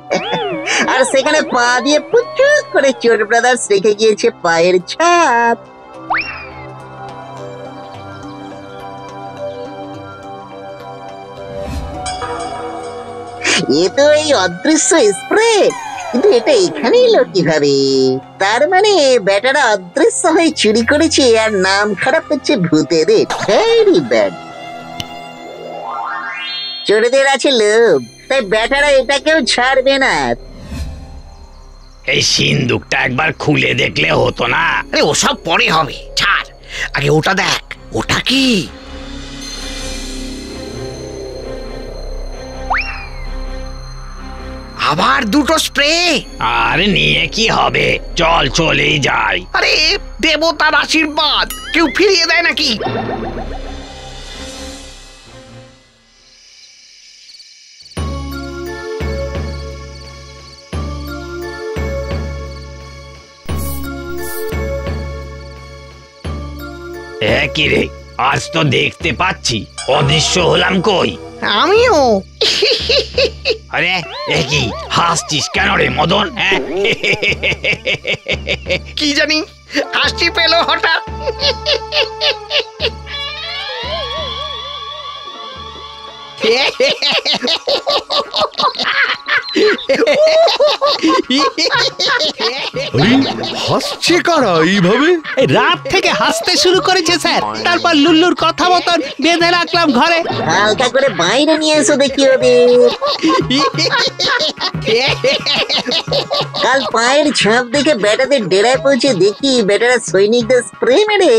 আর সেখানে পা দিয়ে পুচুক করে চোর ব্রাদার্স রেখে গিয়েছে পায়ের ছাপ। এ তো এই অদৃশ্য স্প্রে, কিন্তু এটা এখানে এলো কিভাবে? তার মানে বেটারা অদৃশ্য হয়ে চুরি করেছে আর নাম খারাপ হচ্ছে ভূতেদের। Very bad. চোরদের আছে লোভ, তাই বেটারা এটাকেও ছাড়বে না। এই সিন্দুকটা একবার খুলে দেখলে হতো না? আরে ওসব পরে হবে, ছাড়, আগে ওটা দেখ। ওটা কি? আবার দুটো স্প্রে। আর নিয়ে কি হবে, চল চলেই যাই। আরে দেবতার আশীর্বাদ, কেউ ফিরিয়ে দেয় নাকি? কি রে, আজ তো দেখতে পাচ্ছি অদৃশ্য হলাম কই? আমিও। আরে এ কি হাসছিস কেন রে মদন? কি জানি হাসি পেল হঠাৎ। হাসছে কারা এইভাবে? রাত থেকে হাসতে শুরু করেছে স্যার, তারপর লুল্লুর কথা মতন বেঁধে রাখলাম ঘরে। হালকা করে বাইরে নিয়ে এসো দেখি ওদের। কাল পায়ের ছাপ দেখে বেটাদের ডেরায় পৌঁছে দেখি বেটারা সৈনিকদের স্প্রে মেরে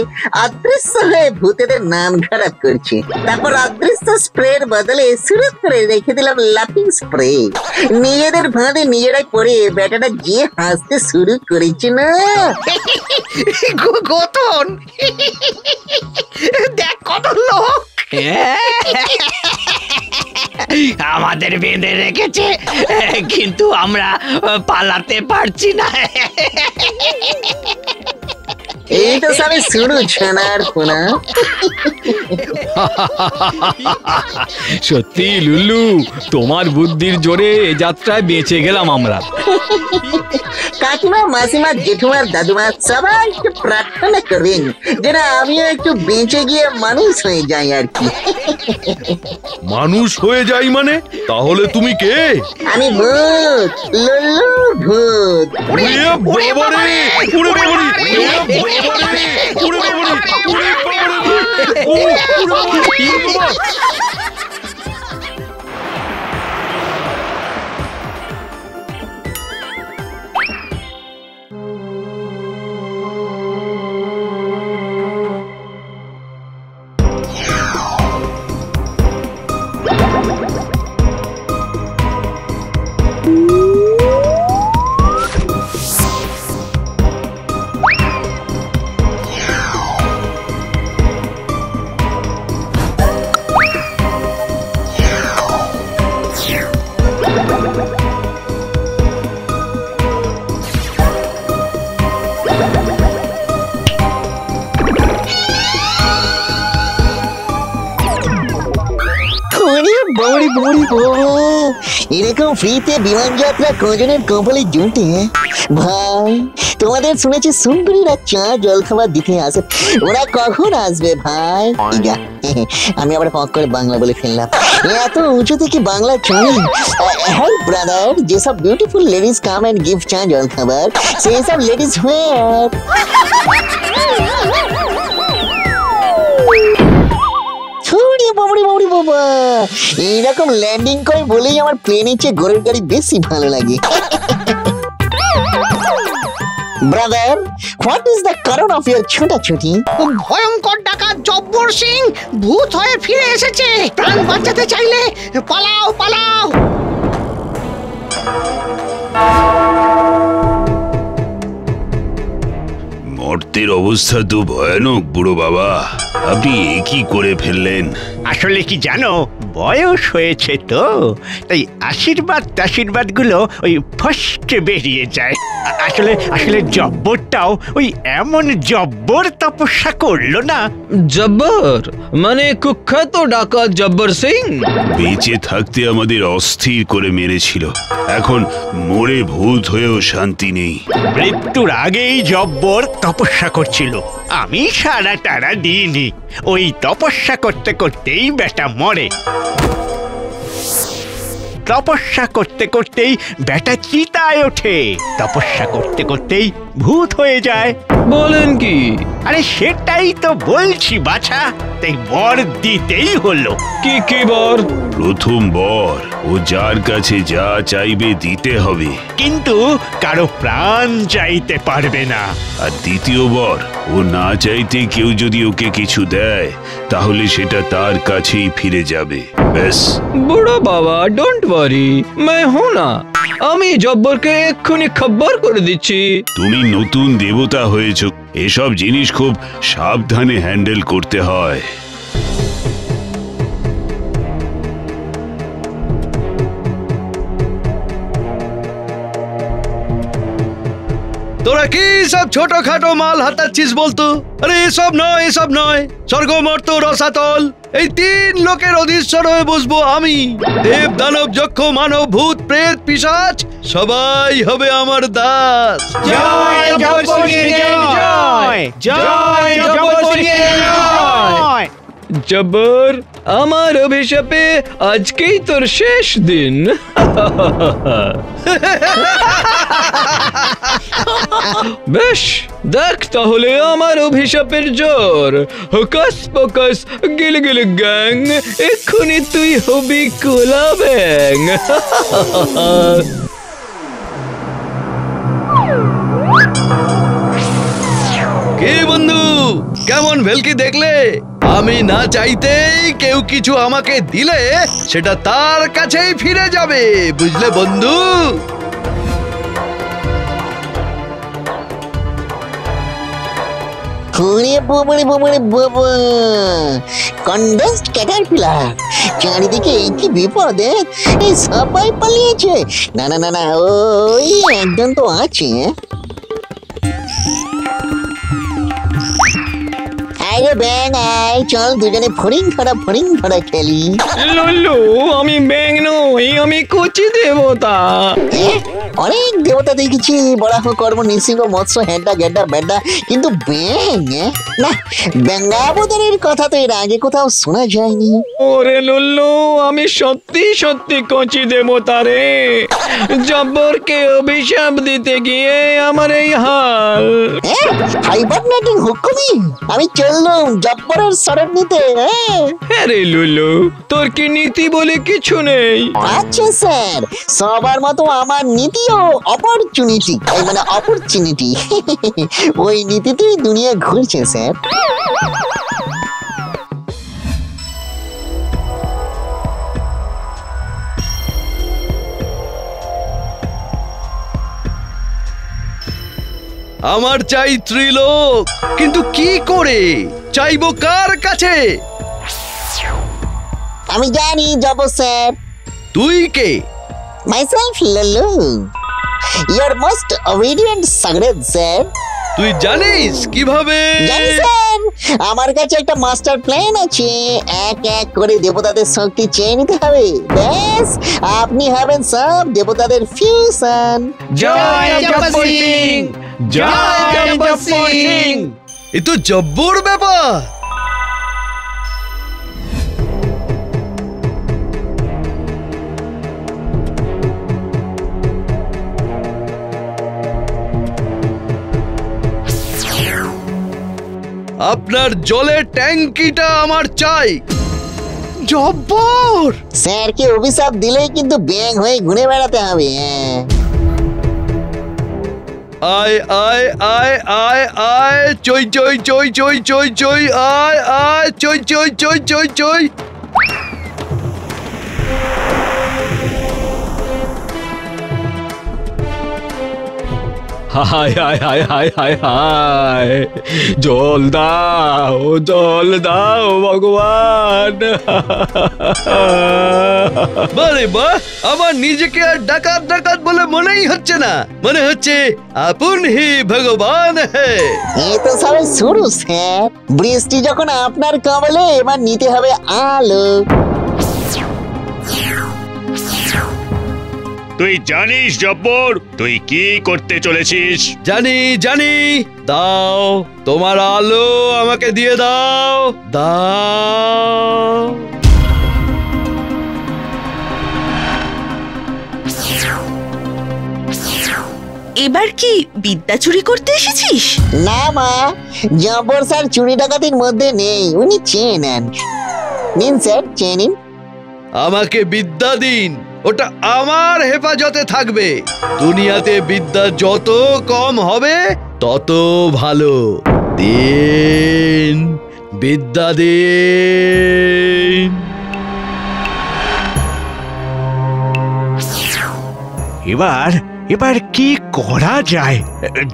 অদৃশ্য হয়ে ভূতেদের নাম খারাপ করছে। তারপর অদৃশ্য স্প্রের বদলে সুরত করে রেখে দিলাম লাফিং স্প্রে। নিজেদের ফাঁদে নিজেরাই পড়ে বেটারা যে হাসতে শুরু করেছে না। গোতন দেখ কত লোক আমাদের বেঁধে রেখেছে, কিন্তু আমরা পালাতে পারছি না। এই তো সবে শুরু ছানার পোনা। সত্যি লুল্লু, তোমার বুদ্ধির জোরে এ যাত্রায় বেঁচে গেলাম আমরা। কাকিমা, মাসিমা, জেঠুমার, দাদুমা সবাই একটু প্রার্থনা করেন যেন আমিও একটু বেঁচে গিয়ে মানুষ হয়ে যাই আর কি। মানুষ হয়ে যাই মানে? তাহলে তুমি কে? আমি ভূত, লুল্লু ভূত। ওরে বাবারে, ওরে বাবারে, ওরে বাবারে, ওরে বাবারে, ওরে বাবারে, ওরে বাবা। এরকম ফ্রিতে বিমান যাত্রা কজনের কপালে জুটে ভাই? তোমাদের শুনেছি সুন্দরীরা চা জল খাবার দিতে আসে, ওরা কখন আসবে ভাই? আমি আবার পক করে বাংলা বলে ফেললাম। এত উঁচু থেকে বাংলা চলে? হ্যাঁ ব্রাদার, যেসব beautiful ladies come and give চা জল খাবার, সেই সব লেডিজ হোয়ার? বাবা, এইরকম ল্যান্ডিং করে বলেই আমার প্লেনের চেয়ে ঘোড়ার গাড়ি বেশি ভালো লাগে। ব্রাদার, হোয়াট ইজ দ্য কারণ অফ ইউর ছোটাছুটি? ভয়ঙ্কর ডাকাত জব্বর সিং ভূত হয়ে ফিরে এসেছে। প্রাণ বাঁচাতে চাইলে পালাও, পালাও। মর্তের অবস্থা তো ভয়ানক বুড়ো বাবা, আপনি এ কি করে ফেললেন? আসলে কি জানো, বয়স হয়েছে তো, তাই আশীর্বাদ গুলো ওই ফস্টে বেরিয়ে যায়। আসলে আসলে জব্বরটাও ওই এমন জব্বর তপস্যা করলো না। জব্বর মানে কুখ্যাত ডাকাত জব্বর সিং? বেঁচে থাকতে আমাদের অস্থির করে মেরেছিল, এখন মরে ভূত হয়েও শান্তি নেই। মৃত্যুর আগেই জব্বর তপস্যা করছিল, আমি সারা টারা দিইনি। ওই তপস্যা করতে করতেই বেটা মরে, তপস্যা করতে করতেই বেটা চিতায় ওঠে, তপস্যা করতে করতেই ভূত হয়ে যায়। বলেন কি? আরে সেটাই তো বলছি বাছা, তাই বর দিতেই হলো। কি কি বর? প্রথম বর, ও যার কাছে যা চাইবে দিতে হবে, কিন্তু কারো প্রাণ চাইতে পারবে না। আর দ্বিতীয় বর, ও না চাইতে কেউ যদি ওকে কিছু দেয় তাহলে সেটা তার কাছেই ফিরে যাবে। ব্যাস। বুড়ো বাবা ডোন্ট ওয়ারি, मैं हूं না, আমি জব্বরকে এক্ষুনি খবর করে দিচ্ছি। তুমি নতুন দেবতা হয়েছ, এসব জিনিস খুব সাবধানে হ্যান্ডেল করতে হয়। তোরা কি সব ছোটখাটো মাল হাতাচ্ছিস বলতো? আরে এসব নয়, স্বর্গ মর্ত রসাতল এই 3 লোকের অধীশ্বর হয়ে বসবো আমি। দেব দানব যক্ষ মানব ভূত প্রেত পিশাচ সবাই হবে আমার দাস। জয় জব্বর সিংহের জয়, জয় জব্বর সিংহের জয়। জব্বর, আমার অভিশাপে আজকেই তোর শেষ দিন। বেশ, দেখ তাহলে আমার অভিশাপের জোর। হোকাস পোকাস গিলগিল গ্যাং, এক্ষুনি তুই হবি কোলা ব্যাং। কে বন্ধু, কেমন ভেলকি দেখলে? আমি না চাইতেই কেউ কিছু আমাকে দিলে সেটা তার কাছেই ফিরে যাবে, বুঝলে বন্ধু? কন্ডেন্সড ক্যাটারপিলার, চারিদিকে কি বিপদ! এই সবাই পালিয়েছে। না না না না, ওই একজন তো আছে। আরে ব্যাং আয়, চল দুজনে ফড়িং ধরা খেলি। লল্লু, আমি ব্যাং নই, আমি কচি দেবতা। অনেক দেবতা দেখেছি, বরাহ কর্ম নৃসিংহ মৎস্য হেড্ডা গেড্ডা বেড্ডা, কিন্তু ব্যাং না, ব্যাঙ্গাবতারের কথা তো এর আগে কোথাও শোনা যায়নি। ওরে লল্লু, আমি সত্যি সত্যি কচি দেবতা রে। জব্বরকে অভিশাপ দিতে গিয়ে আমার এই হাল। হাইবারনেটিং হুকুমি, আমি চললুম জব্বরের শরণ নিতে। হ্যাঁ রে লুলু, তোর কি নীতি বলে কিছু নেই? আচ্ছা স্যার, সবার মতো আমার নীতিও অপরচুনিটি, মানে অপরচুনিটি। ওই নীতিতেই দুনিয়া ঘুরছে স্যার। আমার চাই ত্রিলোক, কিন্তু কি করে চাইবো, কার কাছে? আমি জানি যাব স্যার। তুই কে? Myself Lallu, your most obedient সাগরেদ স্যার। তুই জানিস কিভাবে? জানি স্যার, আমার কাছে একটা মাস্টার প্ল্যান আছে। এক এক করে দেবতাদের শক্তি চেয়ে নিতে হবে, ব্যাস আপনি হবেন সব দেবতাদের ফিউশন। জয় জব্বর সিং, জয় জব্বর সিং। এ তো জব্বর ব্যাপার। আপনার জলের ট্যাঙ্কিটা আমার চাই। জব্বর স্যারকে অভিশাপ দিলেই কিন্তু ব্যাং হয়ে ঘুরে বেড়াতে হবে। আয় আয় আয় আয় আয়, চই চই চই চই চই চই, আয় আয়, চই চই চই চই চই। হায় হায় হায় হায় হায় হায়, জল দাও ভগবান। বারে বাহ, আমার নিজেকে আর ডাকাত ডাকাত বলে মনেই হচ্ছে না, মনে হচ্ছে আপন হি ভগবান হে। এই তো সবে শুরু স্যার, বৃষ্টি যখন আপনার কবলে, এবার নিতে হবে আলো। তুই জানিস জব্বর তুই কি করতে চলেছিস? জানি, দাও তোমার আলো আমাকে দিয়ে দাও। এবার কি বিদ্যা চুরি করতে এসেছিস? না মা, জব্বর স্যার চুরি ডাকাতির মধ্যে নেই, উনি চেয়ে নেন। নিন স্যার, চেয়ে নিন। আমাকে বিদ্যা দিন, ওটা আমার হেফাজতে থাকবে। দুনিয়াতে বিদ্যা যত কম হবে তত ভালো। দিন বিদ্যা দিন। এবার কি করা যায়?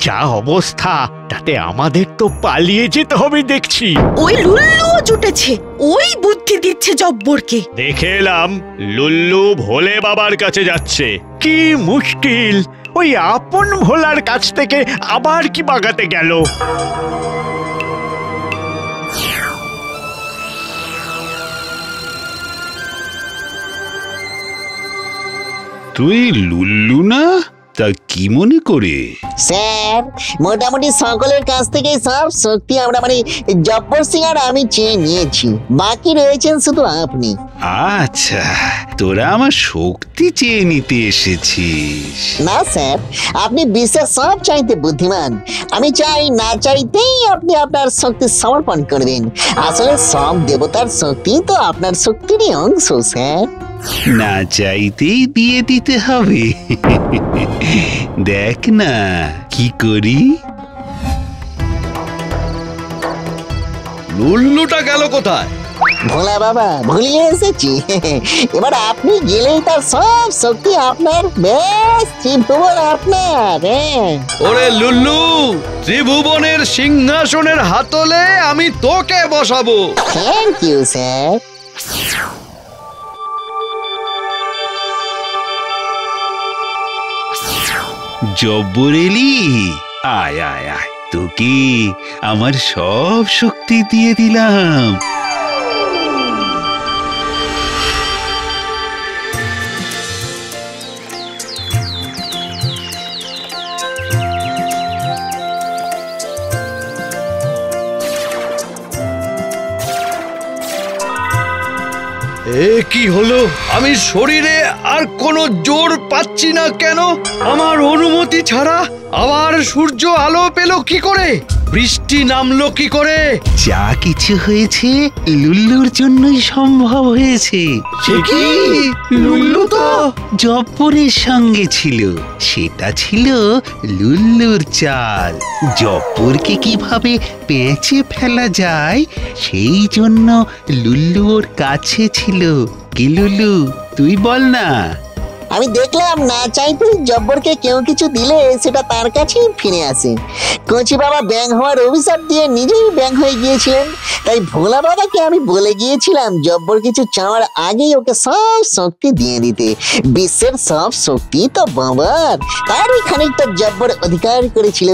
যা অবস্থা, তাতে আমাদের তো পালিয়ে যেতে হবে দেখছি। ওই লুল্লুও জুটেছে, ওই বুদ্ধি দিচ্ছে জব্বরকে। দেখে এলাম লুল্লু ভোলে বাবার কাছে যাচ্ছে। কি মুশকিল, ওই আপন ভোলার কাছ থেকে আবার কি বাগাতে গেল? তুই লুল্লু না? তা কি মনে করে? স্যার, মোটামুটি সকলের কাছ থেকে সব শক্তি আমরা জব্বর সিং আর আমি চেয়ে নিয়েছি, বাকি রয়েছেন শুধু আপনি। আচ্ছা, তোরা আমার শক্তি চেয়ে নিতে এসেছিস? না স্যার, আপনি বিশ্বের সব চাইতে বুদ্ধিমান। আমি চাই না চাইতেই আপনি আপনার শক্তি সমর্পণ করবেন। আসলে সব দেবতার শক্তি তো আপনার শক্তিরই অংশ স্যার। না চাইতেই দিয়ে দিতে হবে? দেখ না কি করি। লুল্লুটা গেল কোথায়? ভোলা বাবা ভুলিয়ে এসেছি। এবার আপনি গেলেই তার সব শক্তি আপনার, বেশ ত্রিভুবন আপনার। ওরে লুল্লু, ত্রিভুবনের সিংহাসনের হাতলে আমি তোকে বসাবো। Thank you sir. জব্বর এলি, আয় আয় আয়, তোকে আমার সব শক্তি দিয়ে দিলাম। এ কি হলো? আমি শরীরে আর কোনো জোর পাচ্ছি না কেন? আমার অনুমতি ছাড়া আবার সূর্য আলো পেল কি করে? বৃষ্টি নামলো কি করে? যা কিছু হয়েছে লুল্লুর জন্যই সম্ভব হয়েছে। সে কি? লুল্লু তো জব্বরের সঙ্গে ছিল, সেটা ছিল লুল্লুর চাল। জব্বরকে কিভাবে পেঁচে ফেলা যায় সেই জন্য লুল্লু ওর কাছে ছিল। কি লুল্লু, তুই বল না। আমি দেখলাম না চাইতেই জব্বরকে কেউ কিছু দিলে সেটা তার কাছেই ফিরে আসে। কচি বাবা ব্যাঙ হওয়ার অভিশাপ দিয়ে নিজেই ব্যাঙ হয়ে গিয়েছিলেন, তাই ভোলা বাবাকে আমি বলে গিয়েছিলাম জব্বর কিছু চাওয়ার আগেই ওকে সব শক্তি দিয়ে দিতে। বিশ্বের সব শক্তি তো বাবার, তারই খানিকটা জব্বর অধিকার করেছিল।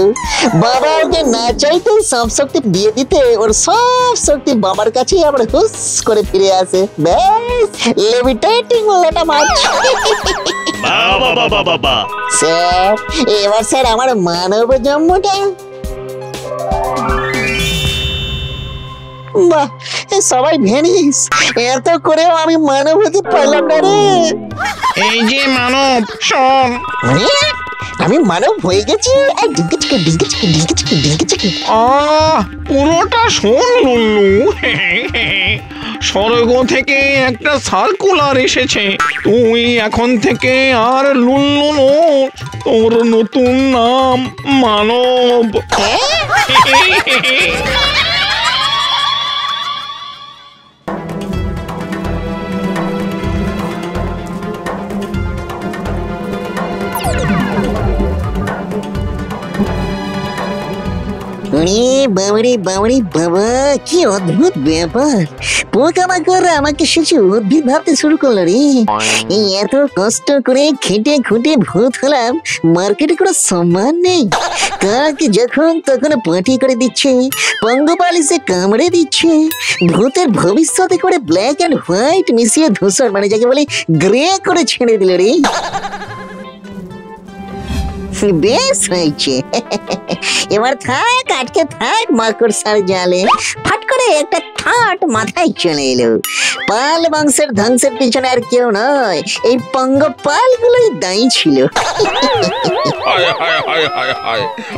বাবা ওকে না চাইতেই সব শক্তি দিয়ে দিতে ওর সব শক্তি বাবার কাছেই আবার হুস করে ফিরে আসে। ব্যাস, লেভিটেটিং লেটা মাছ। স্যার, এবার স্যার আমার মানব জন্মটা। বাহ, সবাই ভেনিস, এত করেও আমি মানব হতে পারলাম না রে। এই যে মানব, শোন। আমি মানব হয়ে গেছি। আর ডিঙ্কে চিকে ডিঙ্কে চিকে ডিঙ্কে চিকে ডিঙ্কে চিকে। পুরোটা শোন লুল্লু। স্বর্গ থেকে একটা সার্কুলার এসেছে। তুই এখন থেকে আর লুল্লু নোস, তোর নতুন নাম মানব। বাবারে বাবারে বাবা, কি অদ্ভুত ব্যাপার। পোকামাকড় আমাকে শেষে উদ্ভিদ ভাবতে শুরু করলো রে। এই এত কষ্ট করে খেটে খুঁটে ভূত হলাম, মার্কেটে কোনো সম্মান নেই। কাকে যখন তখন পাঁটি করে দিচ্ছে, পঙ্গপাল এসে কামড়ে দিচ্ছে, ভূতের ভবিষ্যতে করে ব্ল্যাক অ্যান্ড হোয়াইট মিশিয়ে ধূসর মানে যাকে বলে গ্রে করে ছেড়ে দিল রে। বেশ হয়েছে, এবার থাক আটকে থাক মাকড়সার জালে। ফাট করে একটা ঠাট মাথায় চলে এলো। পাল বংশের ধ্বংসের পিছনে আর কেউ নয়, এই পঙ্গপাল গুলোই দায়ী ছিল।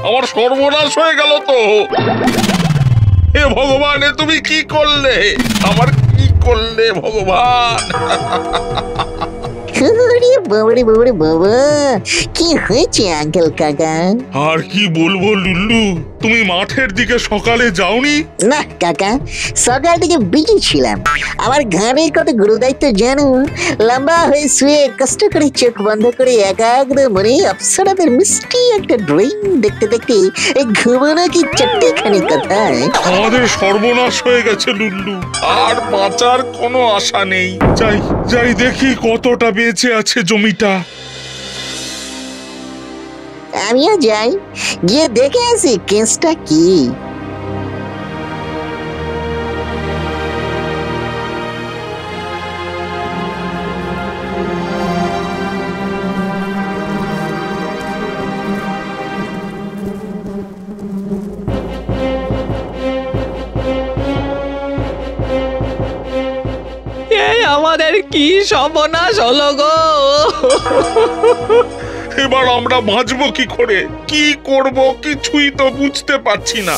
আমার সর্বনাশ হয়ে গেল তো। হে ভগবান, এ তুমি কি করলে? আমার কি করলে ভগবান? বাবারে বাবারে বাবা, কি হয়েছে আঙ্কেল কাকা? আর কি বলবো লুল্লু, তুমি মাঠের দিকে সকালে যাওনি? না কাকা, সকাল থেকে বিজি ছিলাম। আমার ঘাড়ে কত গুরু দায়িত্ব জানো। লম্বা হয়ে শুয়ে কষ্ট করে চোখ বন্ধ করে একাগ্র মনে অপ্সরাদের মিষ্টি একটা ড্রয়িং দেখতে দেখতে এই ঘুমানো কি চারটেখানি কথায়। আমাদের সর্বনাশ হয়ে গেছে লুল্লু, আর বাঁচার কোনো আশা নেই। যাই যাই দেখি কতটা বেঁচে আছে জমিটা। আমিও যাই, গিয়ে দেখে আসি কেসটা কি। আমাদের কি সর্বনাশ হলো গো। এবার আমরা বাঁচবো কি করে, কি করব কিছুই তো বুঝতে পারছি না।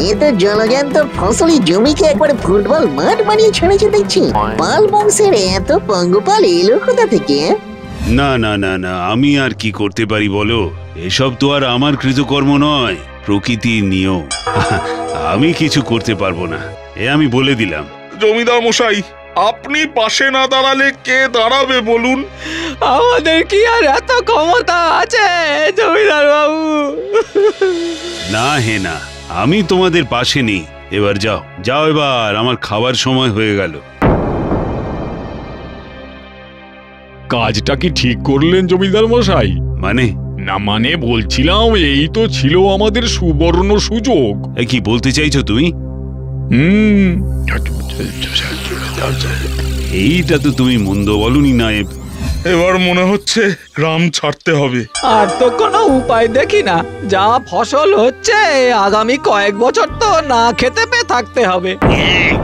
এ তো জলজান্ত ফসলি জমিকে একবারে ফুটবল মাঠ বানিয়ে ছেড়েছে দেখছি। পাল বংশের এত পঙ্গপাল এলো কোথা থেকে? না না না না, আমি আর কি করতে পারি বলো? এসব তো আর আমার কৃতকর্ম নয়, প্রকৃতির নিয়ম। আমি কিছু করতে পারবো না, এ আমি বলে দিলাম। জমিদার মশাই, আপনি পাশে না দাঁড়ালে কে দাঁড়াবে বলুন? আমাদের কি আর এত ক্ষমতা আছে জমিদার বাবু? না হে না, আমি তোমাদের পাশে নেই। এবার যাও যাও, এবার আমার খাবার সময় হয়ে গেল। কাজটা কি ঠিক করলেন জমিদার মশাই? মানে? না মানে বলছিলাম, এই তো ছিল আমাদের সুবর্ণ সুযোগ। কি বলতে চাইছো তুমি? এইটা তো তুমি মন্দ বলনি নায়েব। এবার মনে হচ্ছে গ্রাম ছাড়তে হবে। আর তো কোনো উপায় দেখি না, যা ফসল হচ্ছে আগামী কয়েক বছর তো না খেতে পেয়ে থাকতে হবে।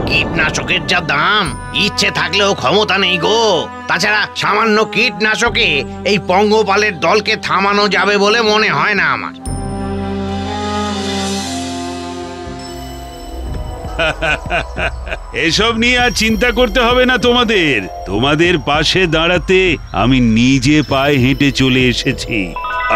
কীটনাশকের যা দাম, ইচ্ছে থাকলেও ক্ষমতা নেই গো। তাছাড়া সামান্য কীটনাশকে এই পঙ্গপালের দলকে থামানো যাবে বলে মনে হয় না আমার। এসব নিয়ে আর চিন্তা করতে হবে না তোমাদের। তোমাদের পাশে দাঁড়াতে আমি নিজে পায়ে হেঁটে চলে এসেছি।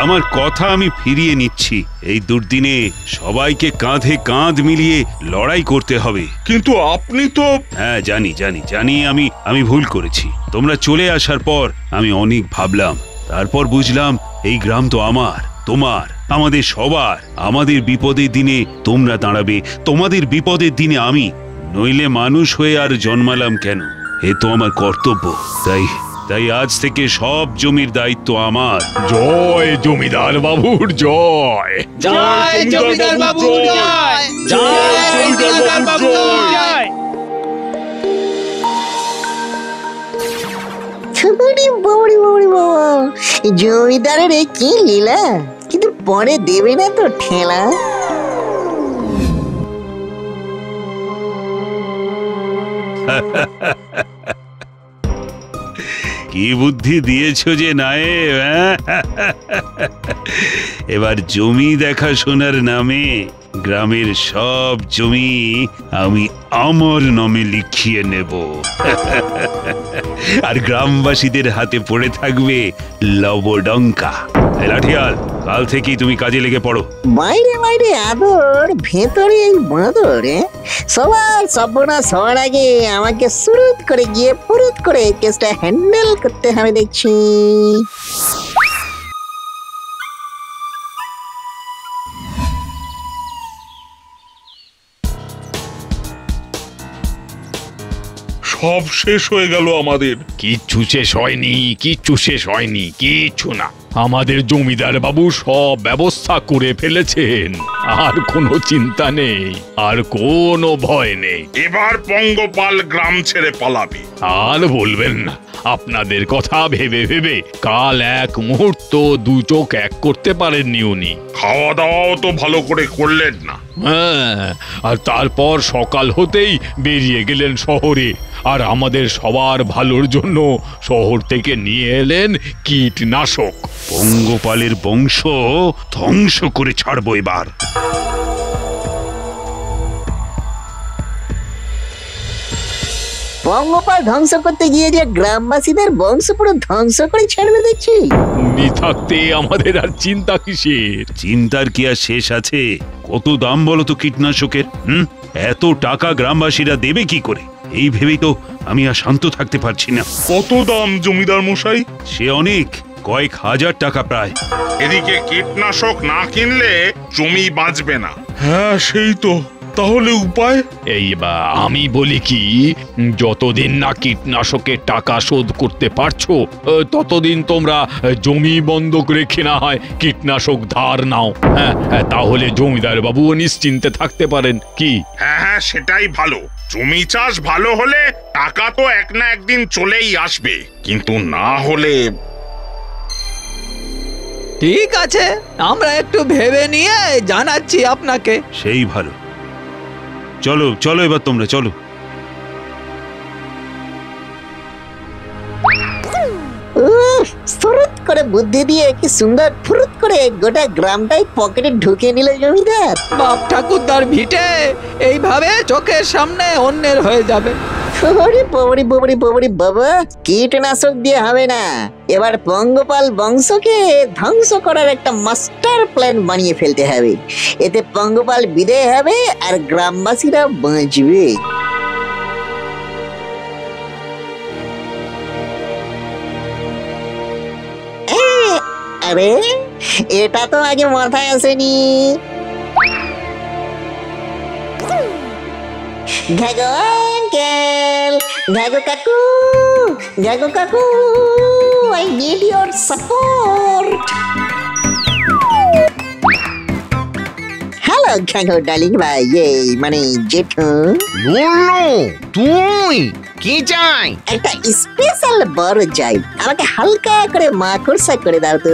আমার কথা আমি ফিরিয়ে নিচ্ছি। এই দুর্দিনে সবাইকে কাঁধে কাঁধ মিলিয়ে লড়াই করতে হবে। কিন্তু আপনি তো... হ্যাঁ জানি জানি জানি, আমি ভুল করেছি। তোমরা চলে আসার পর আমি অনেক ভাবলাম, তারপর বুঝলাম এই গ্রাম তো আমার, তোমার, আমাদের সবার। আমাদের বিপদের দিনে তোমরা দাঁড়াবে, তোমাদের বিপদের দিনে আমি। নইলে মানুষ হয়ে আর জন্মালাম কেন? এ তো আমার কর্তব্য। তাই আজ থেকে সব জমির দায়িত্ব আমার। জয় জমিদার বাবুর জয়। জয় জমিদার বাবু জয়। জয় জমিদার বাবু জয়। জমিদারের কি লীলা, কিন্তু পরে দেবে না তো ঠেলা। কি বুদ্ধি দিয়েছো যে নায়েব। এবার জমি দেখাশোনার নামে গ্রামের সব জমি আমি আমার নামে লিখিয়ে নেব। আর গ্রামবাসীদের হাতে পড়ে থাকবে লবডঙ্কা। লাঠিয়াল, কাল থেকেই তুমি কাজে লেগে পড়ো। বাইরে বাইরে আদর, ভেতরে এই বাঁদর। সবার সর্বনাশ হওয়ার আগে আমাকে সুরুত করে গিয়ে ফুরুত করে কেসটা হ্যান্ডেল করতে হবে দেখছি। সব শেষ হয়ে গেল আমাদের। কিচ্ছু শেষ হয়নি, কিচ্ছু শেষ হয়নি, কিচ্ছু না। আমাদের জমিদার বাবু সব ব্যবস্থা করে ফেলেছেন, আর কোনো চিন্তা নেই, আর কোনো ভয় নেই। এবার পঙ্গপাল গ্রাম ছেড়ে পালাবে। আর বলবেন না, আপনাদের কথা ভেবে ভেবে কাল এক মুহূর্ত দু চোখ এক করতে পারেননি উনি। খাওয়া দাওয়াও তো ভালো করে করলেন না। হ্যাঁ, আর তারপর সকাল হতেই বেরিয়ে গেলেন শহরে, আর আমাদের সবার ভালোর জন্য শহর থেকে নিয়ে এলেন কীটনাশক। পঙ্গপালের বংশ ধ্বংস করে ছাড়বো এবার। পঙ্গপাল ধ্বংস করতে গিয়ে যে গ্রামবাসীদের বংশ পুরো ধ্বংস করে ছাড়বে দেখছি। উনি থাকতে আমাদের আর চিন্তা কিসের? চিন্তার কি আর শেষ আছে? কত দাম বলো তো কীটনাশকের? এত টাকা গ্রামবাসীরা দেবে কি করে? এই ভেবেই তো আমি আর শান্ত থাকতে পারছি না। কত দাম জমিদার মশাই? সে অনেক, কয়েক হাজার টাকা প্রায়। এদিকে কীটনাশক না কিনলে জমি বাঁচবে না। হ্যাঁ সেই তো, তাহলে উপায়? এই বা আমি বলি কি, যতদিন না কীটনাশকের টাকা শোধ করতে পারছো ততদিন তোমরা জমি বন্ধক রেখে না হয় কীটনাশক ধার নাও। হ্যাঁ, তাহলে জমিদার বাবুও নিশ্চিন্তে থাকতে পারেন। কি? হ্যাঁ সেটাই ভালো। জমি চাষ ভালো হলে টাকা তো এক না একদিন চলেই আসবে, কিন্তু না হলে। ঠিক আছে, আমরা একটু ভেবে নিয়ে জানাচ্ছি আপনাকে। সেই ভালো। চলো চলো, এবার তোমরা চলো। ফুরুত করে বুদ্ধি দিয়ে কি সুন্দর ফুরুত করে গোটা গ্রামটাই পকেটে ঢুকে নিল জমিদার। বাপ ঠাকুরদার ভিটে এইভাবে চোখের সামনে অন্যের হয়ে যাবে। বাবা, কীটনাশক দিয়ে হবে না, এবার পঙ্গপাল বংশকে ধ্বংস করার একটা মাস্টার প্ল্যান বানিয়ে ফেলতে হবে। এতে পঙ্গপাল বিদায় হবে আর গ্রামবাসীরা বাঁচবে। আরে এটা তো আগে মাথায় আসেনি। ঘাগো আঙ্কেল, ঘাগো কাকু, ঘাগো কাকু, I need your support. Hello ঘাগো ডার্লিং ভাই, এই মানে জেঠু। লুল্লু, তুই কি চাই? একটা স্পেশাল বড় চাই, আমাকে হালকা করে মাকড়সা করে দাও তো।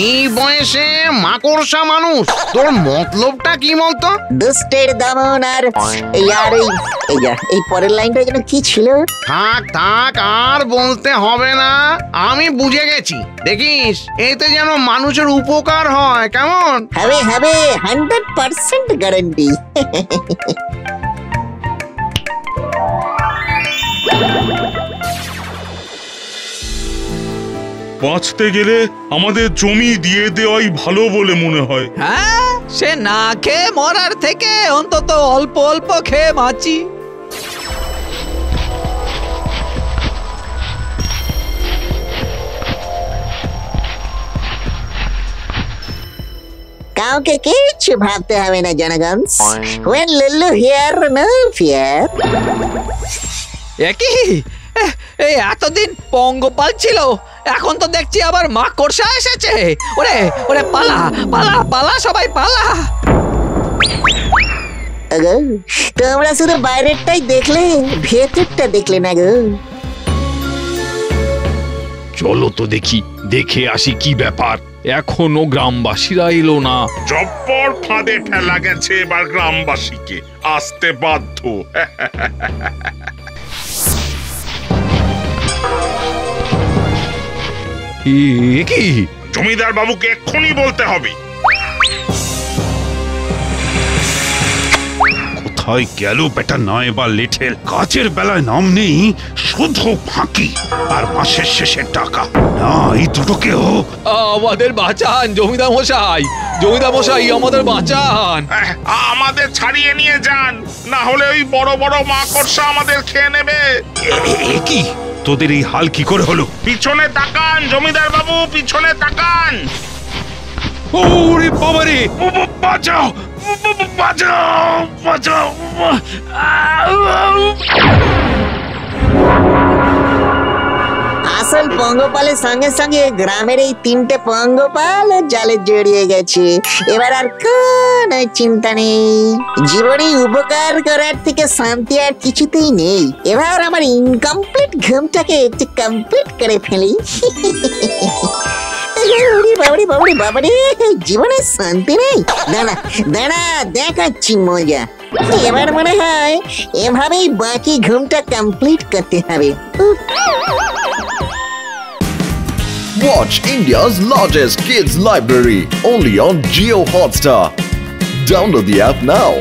এই বয়সে মাকড়সা মানুষ? তোর মতলবটা কি বলতো? দুষ্টের দমন আর এই পরের লাইনটা যেন কি ছিল? থাক থাক, আর বলতে হবে না, আমি বুঝে গেছি। দেখিস এতে যেন মানুষের উপকার হয়। কেমন হবে? হবে 100% গ্যারান্টি। বাঁচতে গেলে আমাদের জমি দিয়ে দেওয়াই ভালো বলে মনে হয়। হ্যাঁ, সে না খেয়ে মরার থেকে অন্তত অল্প অল্প খেয়ে বাঁচি। কাউকে কিছু ভাবতে হবে না জনগণ। When Lulu here, no fear. একই এই এতদিন পঙ্গপাল ছিল, এখন তো দেখছি আবার মাকড়সা এসেছে। ওরে ওরে, পালা পালা পালা, সবাই পালা। তোমরা শুধু বাইরেরটাই দেখলে, ভেতরটা দেখলে না গো। চলো তো দেখি, দেখে আসি কি ব্যাপার। এখনো গ্রামবাসীরা এলো না। জব্বর ফাঁদে ফেলা গেছে, এবার গ্রামবাসীকে আসতে বাধ্য। কি? জমিদার বাবুকে এক্ষুনি বলতে হবে। কোথায় গেল বেটা নয় বা লিঠেল? কাজের বেলায় নাম নেই, শুধু ফাঁকি আর মাসের শেষে টাকা। না, এই দুটোকেও আমাদের বাঁচান জমিদার মশাই, জমিদার মশাই আমাদের বাঁচান। আমাদের ছাড়িয়ে নিয়ে যান, না হলে ওই বড় বড় মাকড়সা আমাদের খেয়ে নেবে। কি তোদের এই হাল কি করে হলো? পিছনে তাকান জমিদার বাবু, পিছনে তাকান। ওরে বাবারে, বাঁচাও বাঁচাও বাঁচাও। আসল পঙ্গপালের সঙ্গে সঙ্গে গ্রামের এই 3টে পঙ্গপাল জালে জড়িয়ে গেছে। এবার আর কোন চিন্তা নেই, জীবনে উপকার করার থেকে শান্তি আর কিছুতেই নেই। এবার আমার ইনকমপ্লিট ঘুমটাকে একটু কমপ্লিট করে ফেলি। বাবারে বাবারে বাবারে, জীবনে শান্তি নেই। দাঁড়া দাঁড়া, দেখাচ্ছি মজা। এবার মনে হয় এভাবেই বাকি ঘুমটা কমপ্লিট করতে হবে। Watch India's largest kids library only on Jio Hotstar. Download the app now.